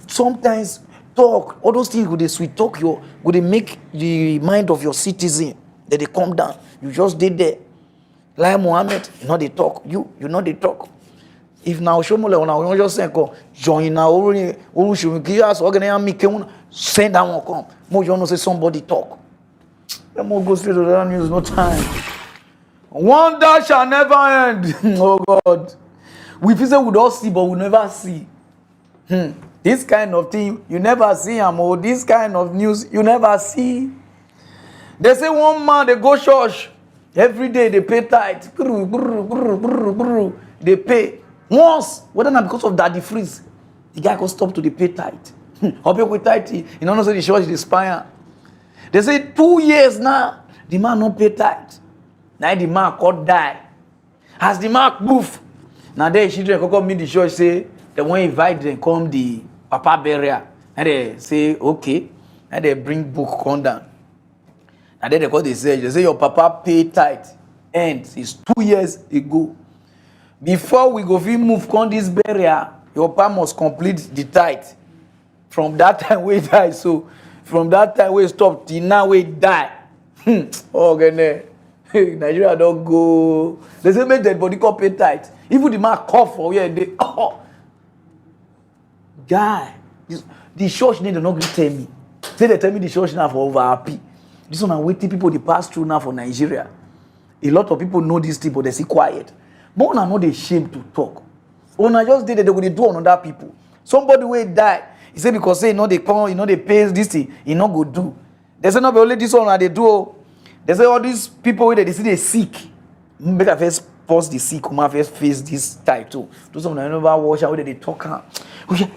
Sometimes talk all those things with the sweet talk would they make the mind of your citizen that they come down. You just did there. Like Mohammed, you know they talk. You know they talk. If now Shomole on just say join now send that one come. More you know say somebody talk. Let me go straight to the news, no time. Wonder shall never end. Oh God. We feel say we don't see, but we never see. This kind of thing, you never see, or this kind of news, you never see. They say one man, they go church. Every day they pay tithe. They pay. Once, whether not because of daddy freeze, the guy got stop to the pay tithe. Hope with tithe, you know, so the church is spire. They say 2 years now, the man no pay tithe. Now the man could die. As the man move, now they children come meet the church, say they want to invite them come the papa burial. And they say, okay. And they bring book come down. And then they say your papa pay tithe. And it's 2 years ago. Before we go fit move come this burial, your papa must complete the tithe. From that time we die. So from that time we stop till now we die. Oh, okay. Nigeria don't go. They say make dead body come pay tithe. Even the man cough for where they guy. The church need to not tell me. Say they tell me the church now for over happy. This one are waiting people they pass through now for Nigeria. A lot of people know this thing, but they see quiet. But one are not ashamed to talk. When I just did it, they will do on other people. Somebody will die. He say because say they come, they pay this thing, he not go do. They say not be only this one they do. They say all these people they see they sick. Make a first pause the sick, come first face this type too. Do some never watch how they talk.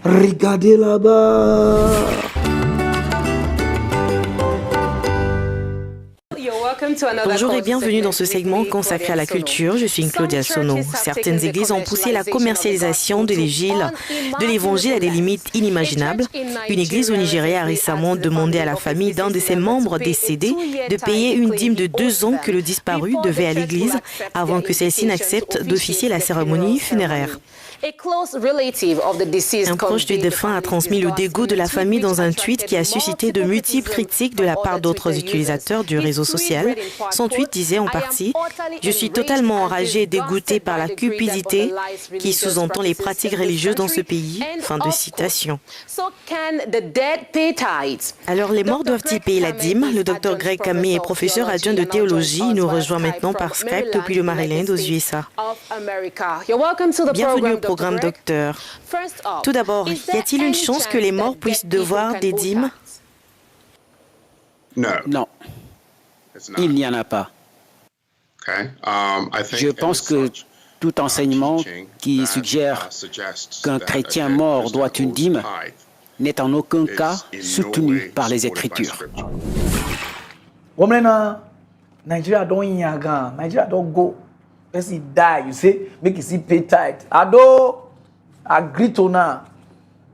Regardez là-bas. Bonjour et bienvenue dans ce segment consacré à la culture. Je suis Claudia Sono. Certaines églises ont poussé la commercialisation de l'évangile à des limites inimaginables. Une église au Nigeria a récemment demandé à la famille d'un de ses membres décédés de payer une dîme de 2 ans que le disparu devait à l'église avant que celle-ci n'accepte d'officier la cérémonie funéraire. Un proche du défunt a transmis le dégoût de la famille dans un tweet qui a suscité de multiples critiques de la part d'autres utilisateurs du réseau social. Son tweet disait en partie « Je suis totalement enragé et dégoûté par la cupidité qui sous-entend les pratiques religieuses dans ce pays. » Fin de citation. Alors les morts doivent-ils payer la dîme? Le docteur Greg Camille est professeur adjoint de théologie. Il nous rejoint maintenant par Skype depuis le Maryland aux USA. Bienvenue au programme docteur. Tout d'abord, y a-t-il une chance que les morts puissent devoir des dîmes? Non, il n'y en a pas. Je pense que tout enseignement qui suggère qu'un chrétien mort doit une dîme n'est en aucun cas soutenu par les Écritures. Nigeria don't go. Person die, you say, make you see pay tithe. I don't agree to now.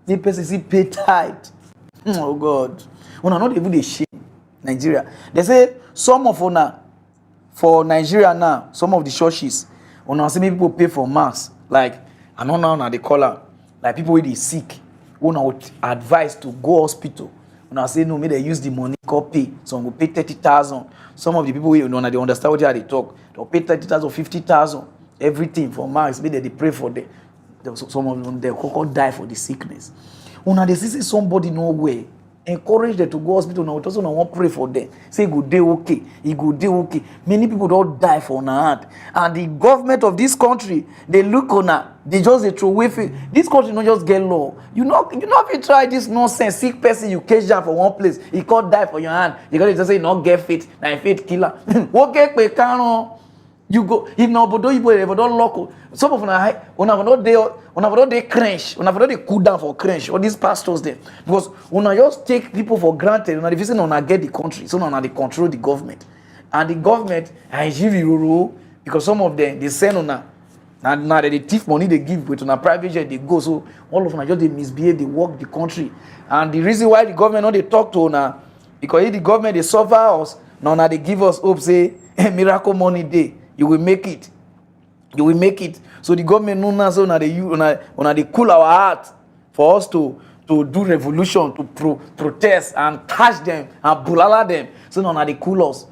The person see pay tithe. Oh God. Una not even the shame. Nigeria. They say some of una for Nigeria now, some of the churches, una see people pay for mass. Like, I don't know now they call them. Like people with the sick. Una would advise to go hospital. Una say no, may they use the money, go pay. Some will pay 30,000. Some of the people they understand what they talk. They'll pay 30,000, 50,000, everything for mass. Maybe they pray for them. Some of them they could die for the sickness. Una they see somebody nowhere. Encourage them to go hospital. Now also want pray for them. Say good day okay. He good day okay. Many people don't die for una hand. And the government of this country, they look on her. They just they throw away. This country not just get law. You know if you try this nonsense, sick person you catch down for one place, he can't die for your hand. You gotta just say not get faith. Now faith killer. Okay, we can. You go if now but you ever don't lock. Some of una not they cringe. Una not they cool down for cringe. All these pastors there because una just take people for granted. Una the reason una get the country, so una they control the government, and the government I give you because some of them they send una. Now they thief money they give with on a private jet they go, so all of them just they misbehave, they work the country, and the reason why the government not they talk to now because if the government they suffer us now they give us hope say miracle money day you will make it, so the government know now so now they cool our heart for us to do revolution, to protest and catch them and bulala them, so now they cool us,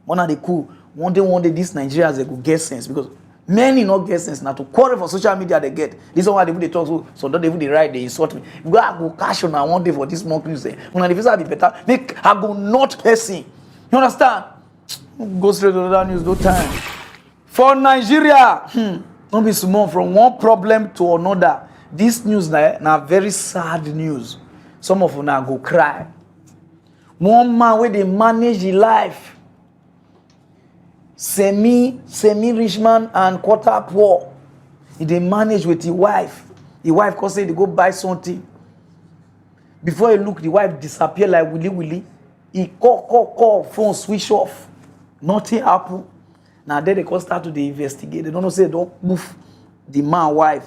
now they cool. One day these Nigerians they go get sense because many not get sense now to quarrel for social media they get. This is why they talk so don't even they write, they insult me. Go cash on one day for this month news. When the visa be better, make I go not person. You understand? Go straight to the news, no time. For Nigeria, don't be small from one problem to another. This news now very sad news. Some of them go cry. 1 man where they manage his life. semi-rich man and quarter poor. He dey manage with his wife. The wife come say they go buy something. Before he look, the wife disappear like willy. He call, phone switch off. Nothing happen. Now then they come start to investigate. They don't know say they don't move the man wife.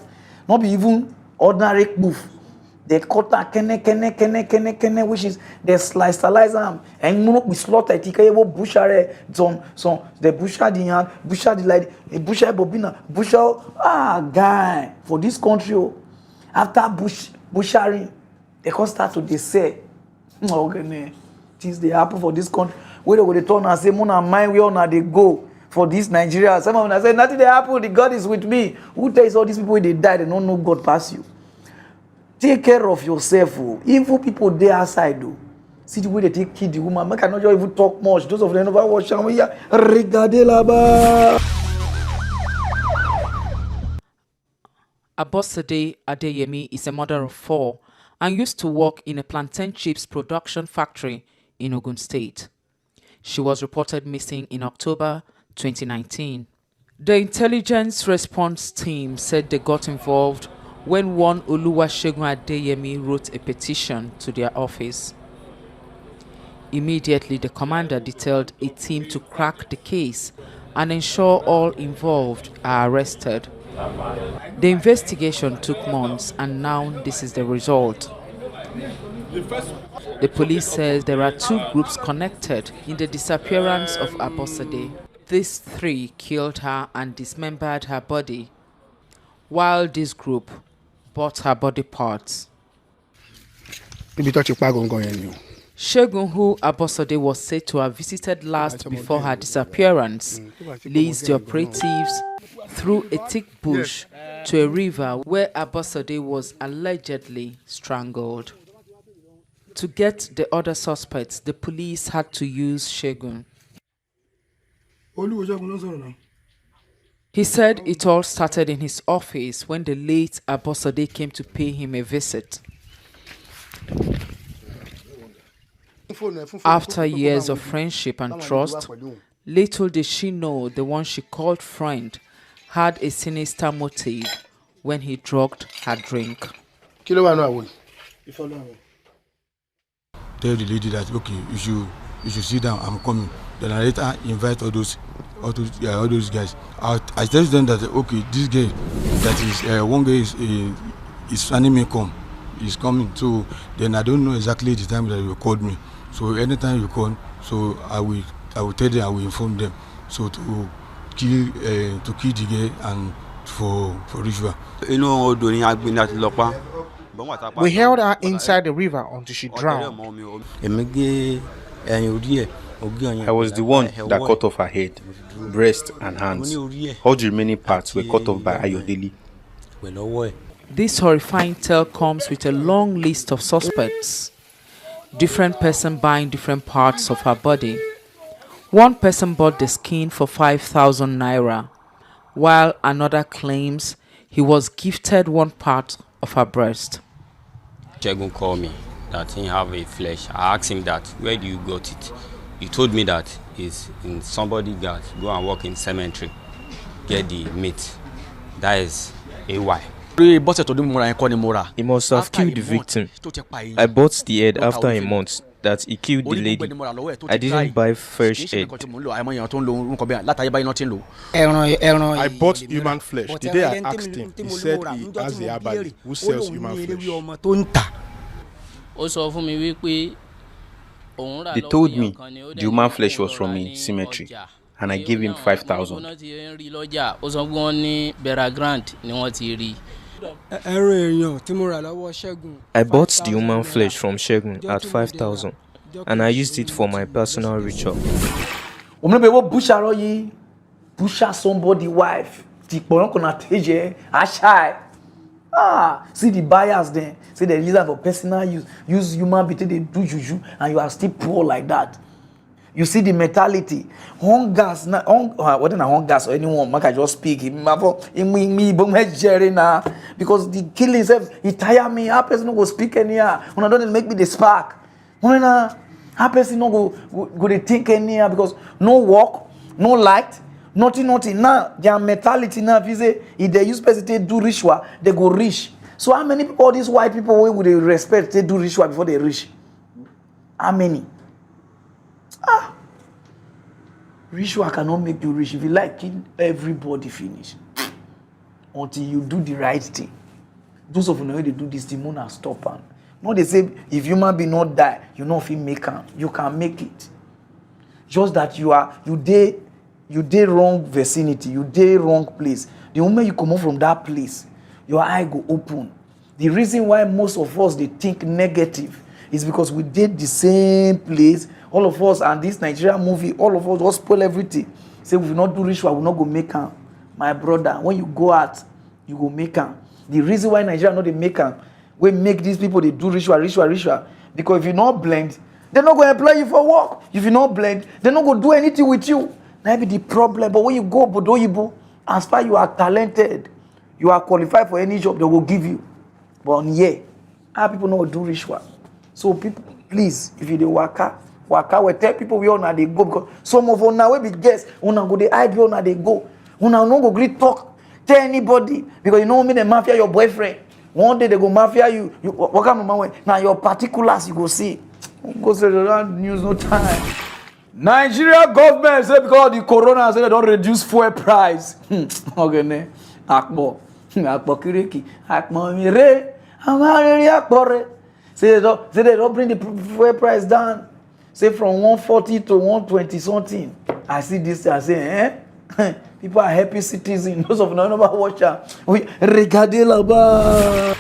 Not be even ordinary move. They cut her kene, which is they slice am. And you know we slaughter it. They butcher some they butcher the hand, butcher the light, butcher bobina, butcher guy for this country. After butchering, they can start to say, okay, things they happen for this country. Where they go turn and say, "Mona mind where una they go for this Nigeria." Some of them say, "Nothing they happen. The God is with me." Who tells all these people when they die? They don't know God pass you. Take care of yourself. Evil people there outside though. See the way they take kill the woman. Man cannot just even talk much. Those of them never watch. Regardez là-bas. Abosede Adeyemi is a mother of 4 and used to work in a plantain chips production factory in Ogun State. She was reported missing in October 2019. The intelligence response team said they got involved when one Oluwasegun Adeyemi wrote a petition to their office. Immediately, the commander detailed a team to crack the case and ensure all involved are arrested. The investigation took months and now this is the result. The police says there are 2 groups connected in the disappearance of Abosede. These 3 killed her and dismembered her body, while this group bought her body parts. Shegun, who Abosede was said to have visited last before her disappearance, leads the operatives through a thick bush to a river where Abosede was allegedly strangled. To get the other suspects, the police had to use Shegun. He said it all started in his office when the late Abosede came to pay him a visit. After years of friendship and trust, little did she know the one she called friend had a sinister motive when he drugged her drink. Tell the lady that okay, you should sit down. I'm coming. Then I later invite all those guys. I tell them that okay, this guy that is one guy is planning me come. He's coming. So then I don't know exactly the time that you called me. So anytime you call, so I will tell them, I will inform them. So to kill the guy and for ritual. We held her inside the river until she drowned. I was the one that cut off her head, breast and hands. All the remaining parts were cut off by Ayodele. This horrifying tale comes with a long list of suspects. Different person buying different parts of her body. One person bought the skin for 5,000 naira, while another claims he was gifted one part of her breast. Shegun called me that he have a flesh. I asked him that, where do you got it? He told me that it's in somebody got go and work in cemetery, get the meat. That is AY. He must have killed the victim. I bought the head after a month that he killed the lady. I didn't buy fresh head. I bought human flesh. The day I asked him, he said he has the abali who sells human flesh. They told me the human flesh was from a cemetery, and I gave him 5,000. I bought the human flesh from Shegun at 5,000, and I used it for my personal ritual. Butcher somebody wife. See the buyers there. See the reason for personal use. Use human being, they do juju, and you are still poor like that. You see the mentality. Hungers, whether na hungers or anyone, man can just speak. Because the killing itself, it tire me. How person no go speak anyhow? When I don't make me the spark. When how person no go they think anyhow because no work, no light, nothing. Now, their mentality now, if they use person to do ritual, they go rich. So how many people, all these white people, would they respect to do ritual before they rich? How many? Ritual cannot make you rich. If you like, kill everybody finish. Until you do the right thing. Those of you know they do this, the moon has stop and no, they say if human be not die, you know if you make it, you can make it. Just that you dey wrong vicinity, you dey wrong place. The moment you come out from that place, your eye go open. The reason why most of us they think negative is because we did the same place. All of us and this Nigerian movie, all of us just spoil everything. Say we will not do ritual, we will not go make am. My brother, when you go out, you go make am. The reason why Nigeria not they make am, we make these people they do ritual. Because if you not blend, they're not going to employ you for work. If you not blend, they're not going to do anything with you. That be the problem. But when you go Bodoyibo, as far you are talented, you are qualified for any job, they will give you. But how people not do ritual. So people, please, if you do waka, we tell people we all now they go because some of us now we be guests, we now go they hide we all now they go. We now no go greet talk, tell anybody because you know me the mafia your boyfriend. One day they go mafia you what kind of man way? Now your particulars you go see. Go say around news no time. Nigeria government say because the corona say they don't reduce fuel price. Okay, ne. Akbo kiriki. Akbo mire. Amari akbore. Say they don't bring the fuel price down. Say from 140 to 120 something. I see this, I say, people are happy citizens. Those of none of our watcher. We regardez là-bas.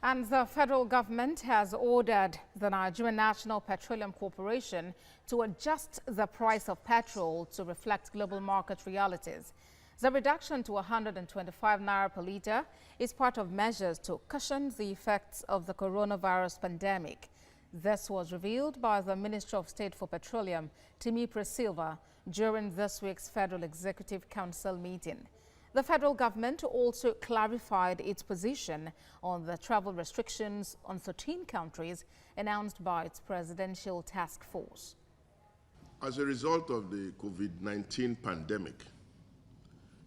And the federal government has ordered the Nigerian National Petroleum Corporation to adjust the price of petrol to reflect global market realities. The reduction to 125 naira per litre is part of measures to cushion the effects of the coronavirus pandemic. This was revealed by the Minister of State for Petroleum, Timi Silva, during this week's Federal Executive Council meeting. The federal government also clarified its position on the travel restrictions on 13 countries announced by its presidential task force. As a result of the COVID-19 pandemic,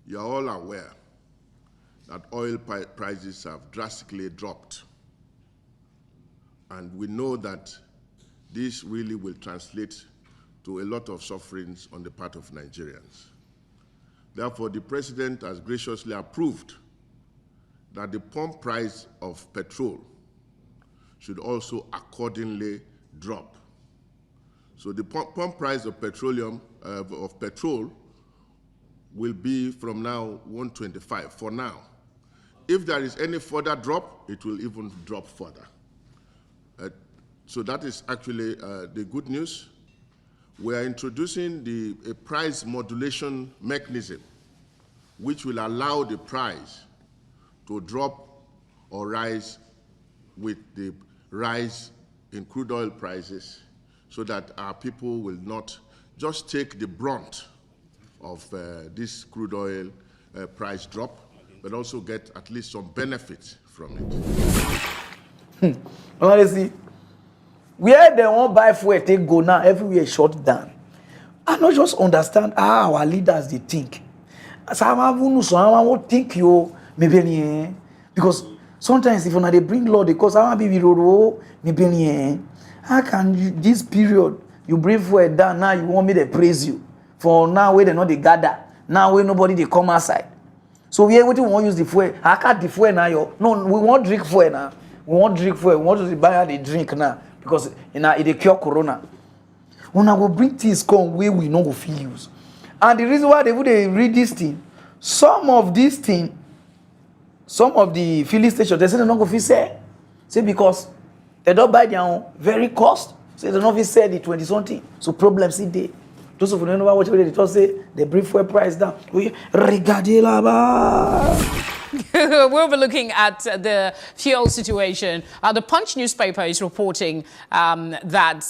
you are all aware that oil prices have drastically dropped. And we know that this really will translate to a lot of sufferings on the part of Nigerians. Therefore, the President has graciously approved that the pump price of petrol should also accordingly drop. So the pump price of petrol will be from now 125 for now. If there is any further drop, it will even drop further. So that is actually the good news. We are introducing a price modulation mechanism, which will allow the price to drop or rise with the rise in crude oil prices, so that our people will not just take the brunt of this crude oil price drop, but also get at least some benefit from it. Honestly, where they won't buy fuel, they go now, everywhere shut down. I don't just understand how our leaders they think. Someone think you maybe because sometimes if they bring law, they cause maybe how can you this period you bring fuel down now you want me to praise you for now where they not they gather now where nobody they come outside. So we won't use the fuel. I can't the fuel now. No, we won't drink fuel now. We won't drink fuel. We want to buy the drink now. Because it cure corona. When I go bring things come where we no go feel use. And the reason why they would read this thing, some of the filling stations, they say they don't go feel say because they don't buy their own very cost. So they don't feel say the 20 something. So problems in there. Those of you don't know what they just say they bring fuel price down. We regardez là-bas. We'll be looking at the fuel situation. The Punch newspaper is reporting that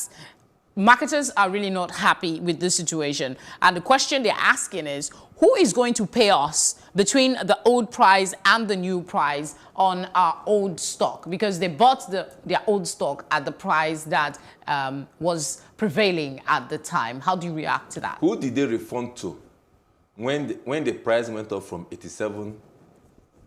marketers are really not happy with this situation. And the question they're asking is, who is going to pay us between the old price and the new price on our old stock? Because they bought their old stock at the price that was prevailing at the time. How do you react to that? Who did they refund to when the price went up from 87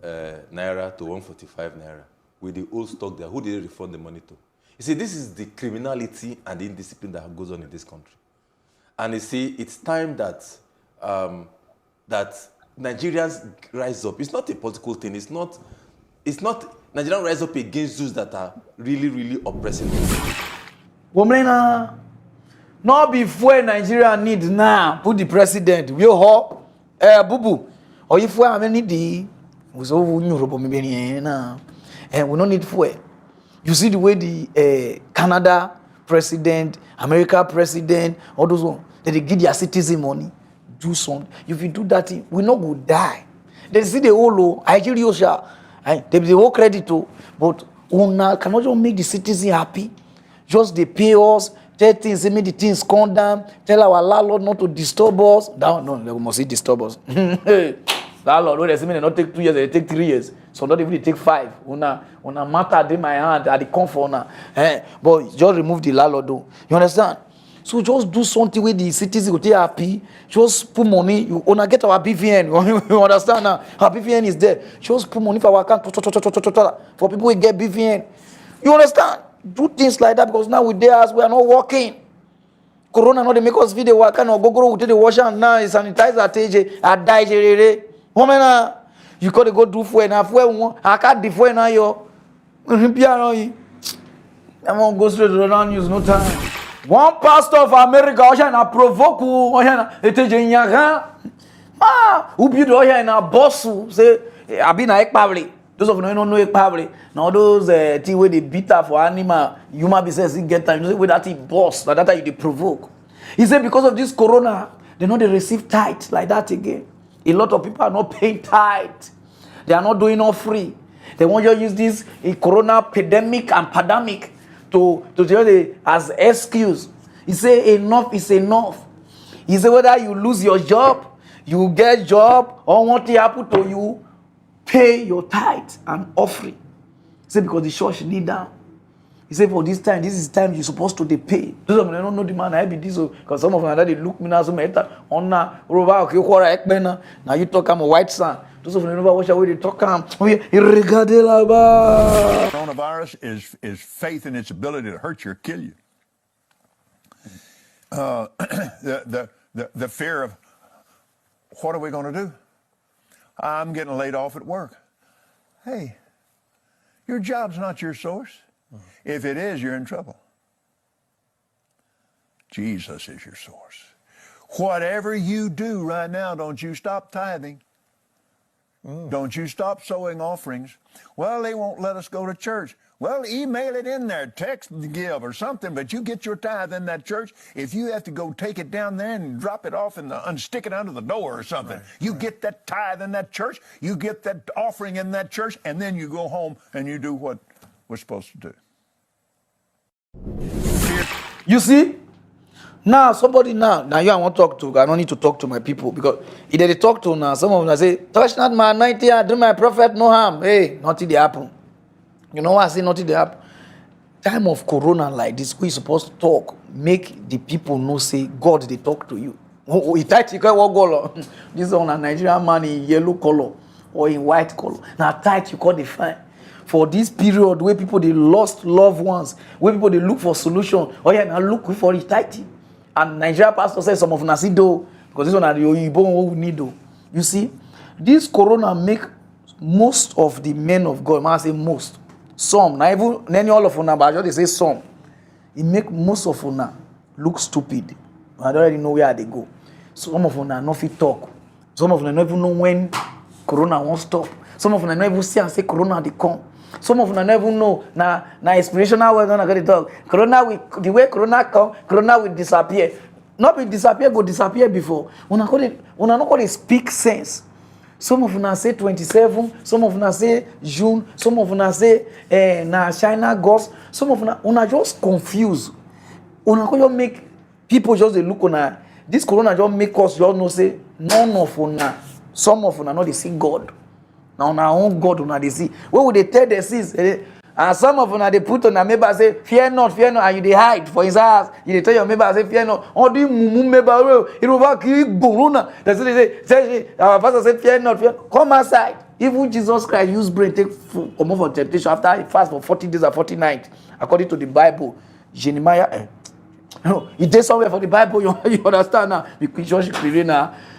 naira to 145 naira with the old stock there? Who did they refund the money to? You see, this is the criminality and the indiscipline that goes on in this country. And you see, it's time that that Nigerians rise up. It's not a political thing. It's not Nigerians rise up against those that are really, really oppressing them. Women, not before Nigeria need now put the president. We hope, boo. Or if we have any day, we don't need fuel. You see the way the Canada president, America president, all those ones, they give their citizen money. Do something. If you do that, we not go die. They see the whole Nigeria, they the whole credit too. But una cannot just make the citizen happy. Just they pay us, tell things, make the things come down, tell our landlord not to disturb us. No, they must disturb us. Landlord, when they say they not take 2 years, they take 3 years. So not even they take 5. Una matter in my hand at the comfort now. But just remove the landlord though. You understand? So just do something with the citizens go take happy. Just put money. You wanna get our BVN. You understand now? Our BVN is there. Just put money for our account for people who get BVN. You understand? Do things like that because now with theirs we are not working. Corona not they make us feel the work and go to the wash and now sanitize at TJ at die. Woman, you gotta go do for and fuel. I can't defend now yo. I'm gonna go straight to the news. No time. One pastor of America, na provoke eteje nyaga. Who build na boss say abi na ekpavle. Those of you don't know ekpavle. Now those thing where they beat up for animal, human beings get time. You say where that thing boss, like that you they provoke. He said because of this corona, they know they receive tithe like that again. A lot of people are not paying tithe. They are not doing all free. They want you to use this corona pandemic and pandemic to as excuse. He say enough is enough. He say whether you lose your job, you get job, or what happen to you, pay your tithe and offering. He say because the church need that. He say for this time, this is time you're supposed to pay. Those of them don't know the man I be this because some of them they look me now so on now you talk I'm a white son. Those of them never watch away they talk Coronavirus is faith in its ability to hurt you or kill you. The fear of what are we going to do? I'm getting laid off at work. Hey, your job's not your source. If it is, you're in trouble. Jesus is your source. Whatever you do right now, don't you stop tithing. Don't you stop sowing offerings. Well, they won't let us go to church. Well, email it in there, text give or something, but you get your tithe in that church. If you have to go take it down there and drop it off and stick it under the door or something, you get that tithe in that church, you get that offering in that church, and then you go home and you do what we're supposed to do. You see? Now, somebody now you I want to talk to, I don't need to talk to my people because if they talk to now, some of them say, touch not my anointing, do my prophet no harm. Hey, nothing they happen. You know what I say, nothing they happen. Time of corona like this, we supposed to talk, make the people know, say, God, they talk to you. This is on a Nigerian man in yellow color or in white color. Now, tight you call the fine. For this period where people they lost loved ones, where people they look for solution, now look for it tight. And Nigeria pastor says some of Nasido, because this one are the Oyibo who need do. You see, this corona make most of the men of God, I say most, some, not even any all of una, but I just say some. It make most of una look stupid. I don't already know where they go. Some of una not fit talk. Some of una don't even know when corona won't stop. Some of them never even see and say corona they come. Some of them never even know na inspirational word when I get to talk. Corona will, the way corona come, corona will disappear. Not be disappear, go disappear before. When I not call it speak sense. Some of them say 27, some of them say June, some of them say na China Ghost. Some of them just confused. Una just make people just dey look una. This corona just make us just know say none of una, some of una no dey see God. Now on our own God una dey see. When we dey tell the seas, and some of una dey put on a neighbor say, fear not, and you dey hide for his house. You dey tell your neighbor say, fear not. All the mumu neighbor, it will back corona. That's what they say. Our pastor said, fear not, come outside. Even Jesus Christ used brain take come for temptation after he fast for 40 days and 40 nights, according to the Bible. Jeremiah, he did somewhere for the Bible. You understand now?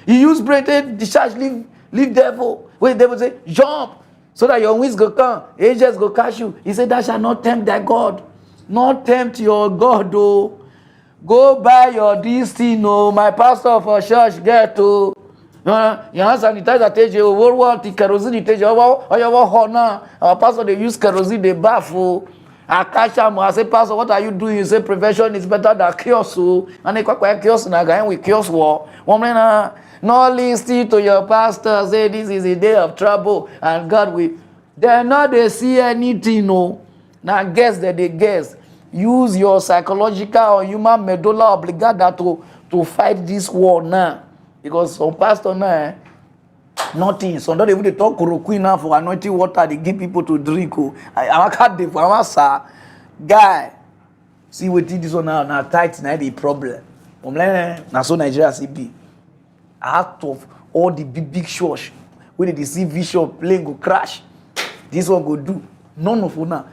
He used brain take discharge, leave devil. When the devil say, jump. So that your wings go come, angels go catch you. He said, thou shalt not tempt thy God. Not tempt your God, oh. Go buy your this thing, oh. My pastor for church get to. Your hand sanitizer take you, world the kerosene take you. Our pastor, they use kerosene, they bath, oh. I catch him, I say, pastor, what are you doing? You say, prevention is better than cure, so. And they quite cure, and again we cure war. Not listen to your pastor say this is a day of trouble and God will. They're not they see anything, no. Now guess that they guess. Use your psychological or human medulla oblongata to fight this war now. Because some pastor now, nothing. So don't even talk chloroquine now for anointing water they give people to drink. I can't do for my sir. Guy, see what this one now tight now the problem. Now so Nigeria CB. Out of all the big shows when they see vision plane go crash, this one go do none of una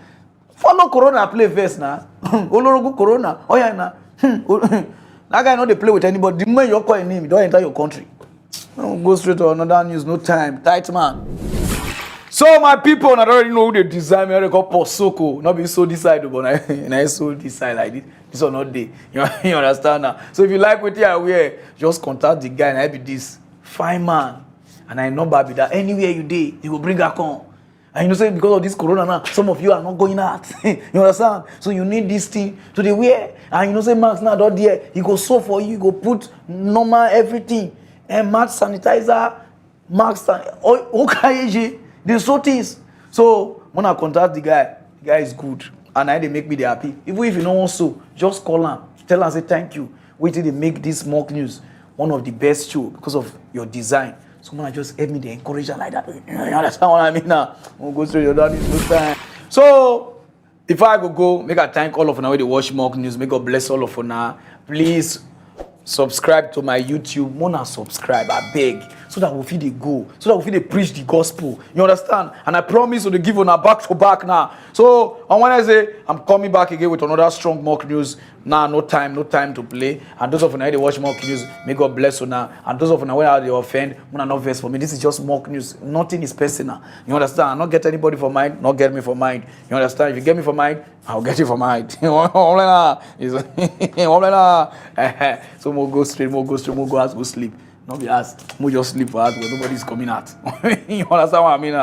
follow corona play first now. Olorogo corona oh yeah na that guy not they play with anybody. The moment you call him you don't enter your country. Go straight to another news. No time, tight man. So my people, I already know who they design me. I call Posoko. Not be so this side, but I so this side like this. This one not day. You understand now? So if you like what you wear, just contact the guy and I be this fine man. And I number be that anywhere you day, you will bring her on. And you know, say because of this corona now, some of you are not going out. You understand? So you need this thing to the wear. And you know, say mask now not there. He go sew for you. You go put normal everything and mask sanitizer, mask okay. The so things. So when I contact the guy is good. And I they make me they happy. Even if you don't want so, just call him. Tell him, say thank you. Wait till they make this mock news one of the best show because of your design. So when I just help me, they encourage her like that. You understand what I mean now? We'll go straight to that time. So if I go, make I thank all of you when they watch mock news. May God bless all of you now. Please subscribe to my YouTube. Mona subscribe, I beg. So that we feel they go. So that we feel they preach the gospel. You understand? And I promise to give on a back to back now. So on Wednesday, I'm coming back again with another strong mock news. Now no time to play. And those of you now they watch mock news, may God bless you now. And those of you now when they offend, Mona not verse for me. This is just mock news. Nothing is personal. You understand? I'll not get anybody for mine, not get me for mine. You understand? If you get me for mine, I'll get you for mine. So we'll go straight, we'll go ask, go sleep. Not be asked, we'll just sleep for us, but nobody's coming out. You understand what I mean?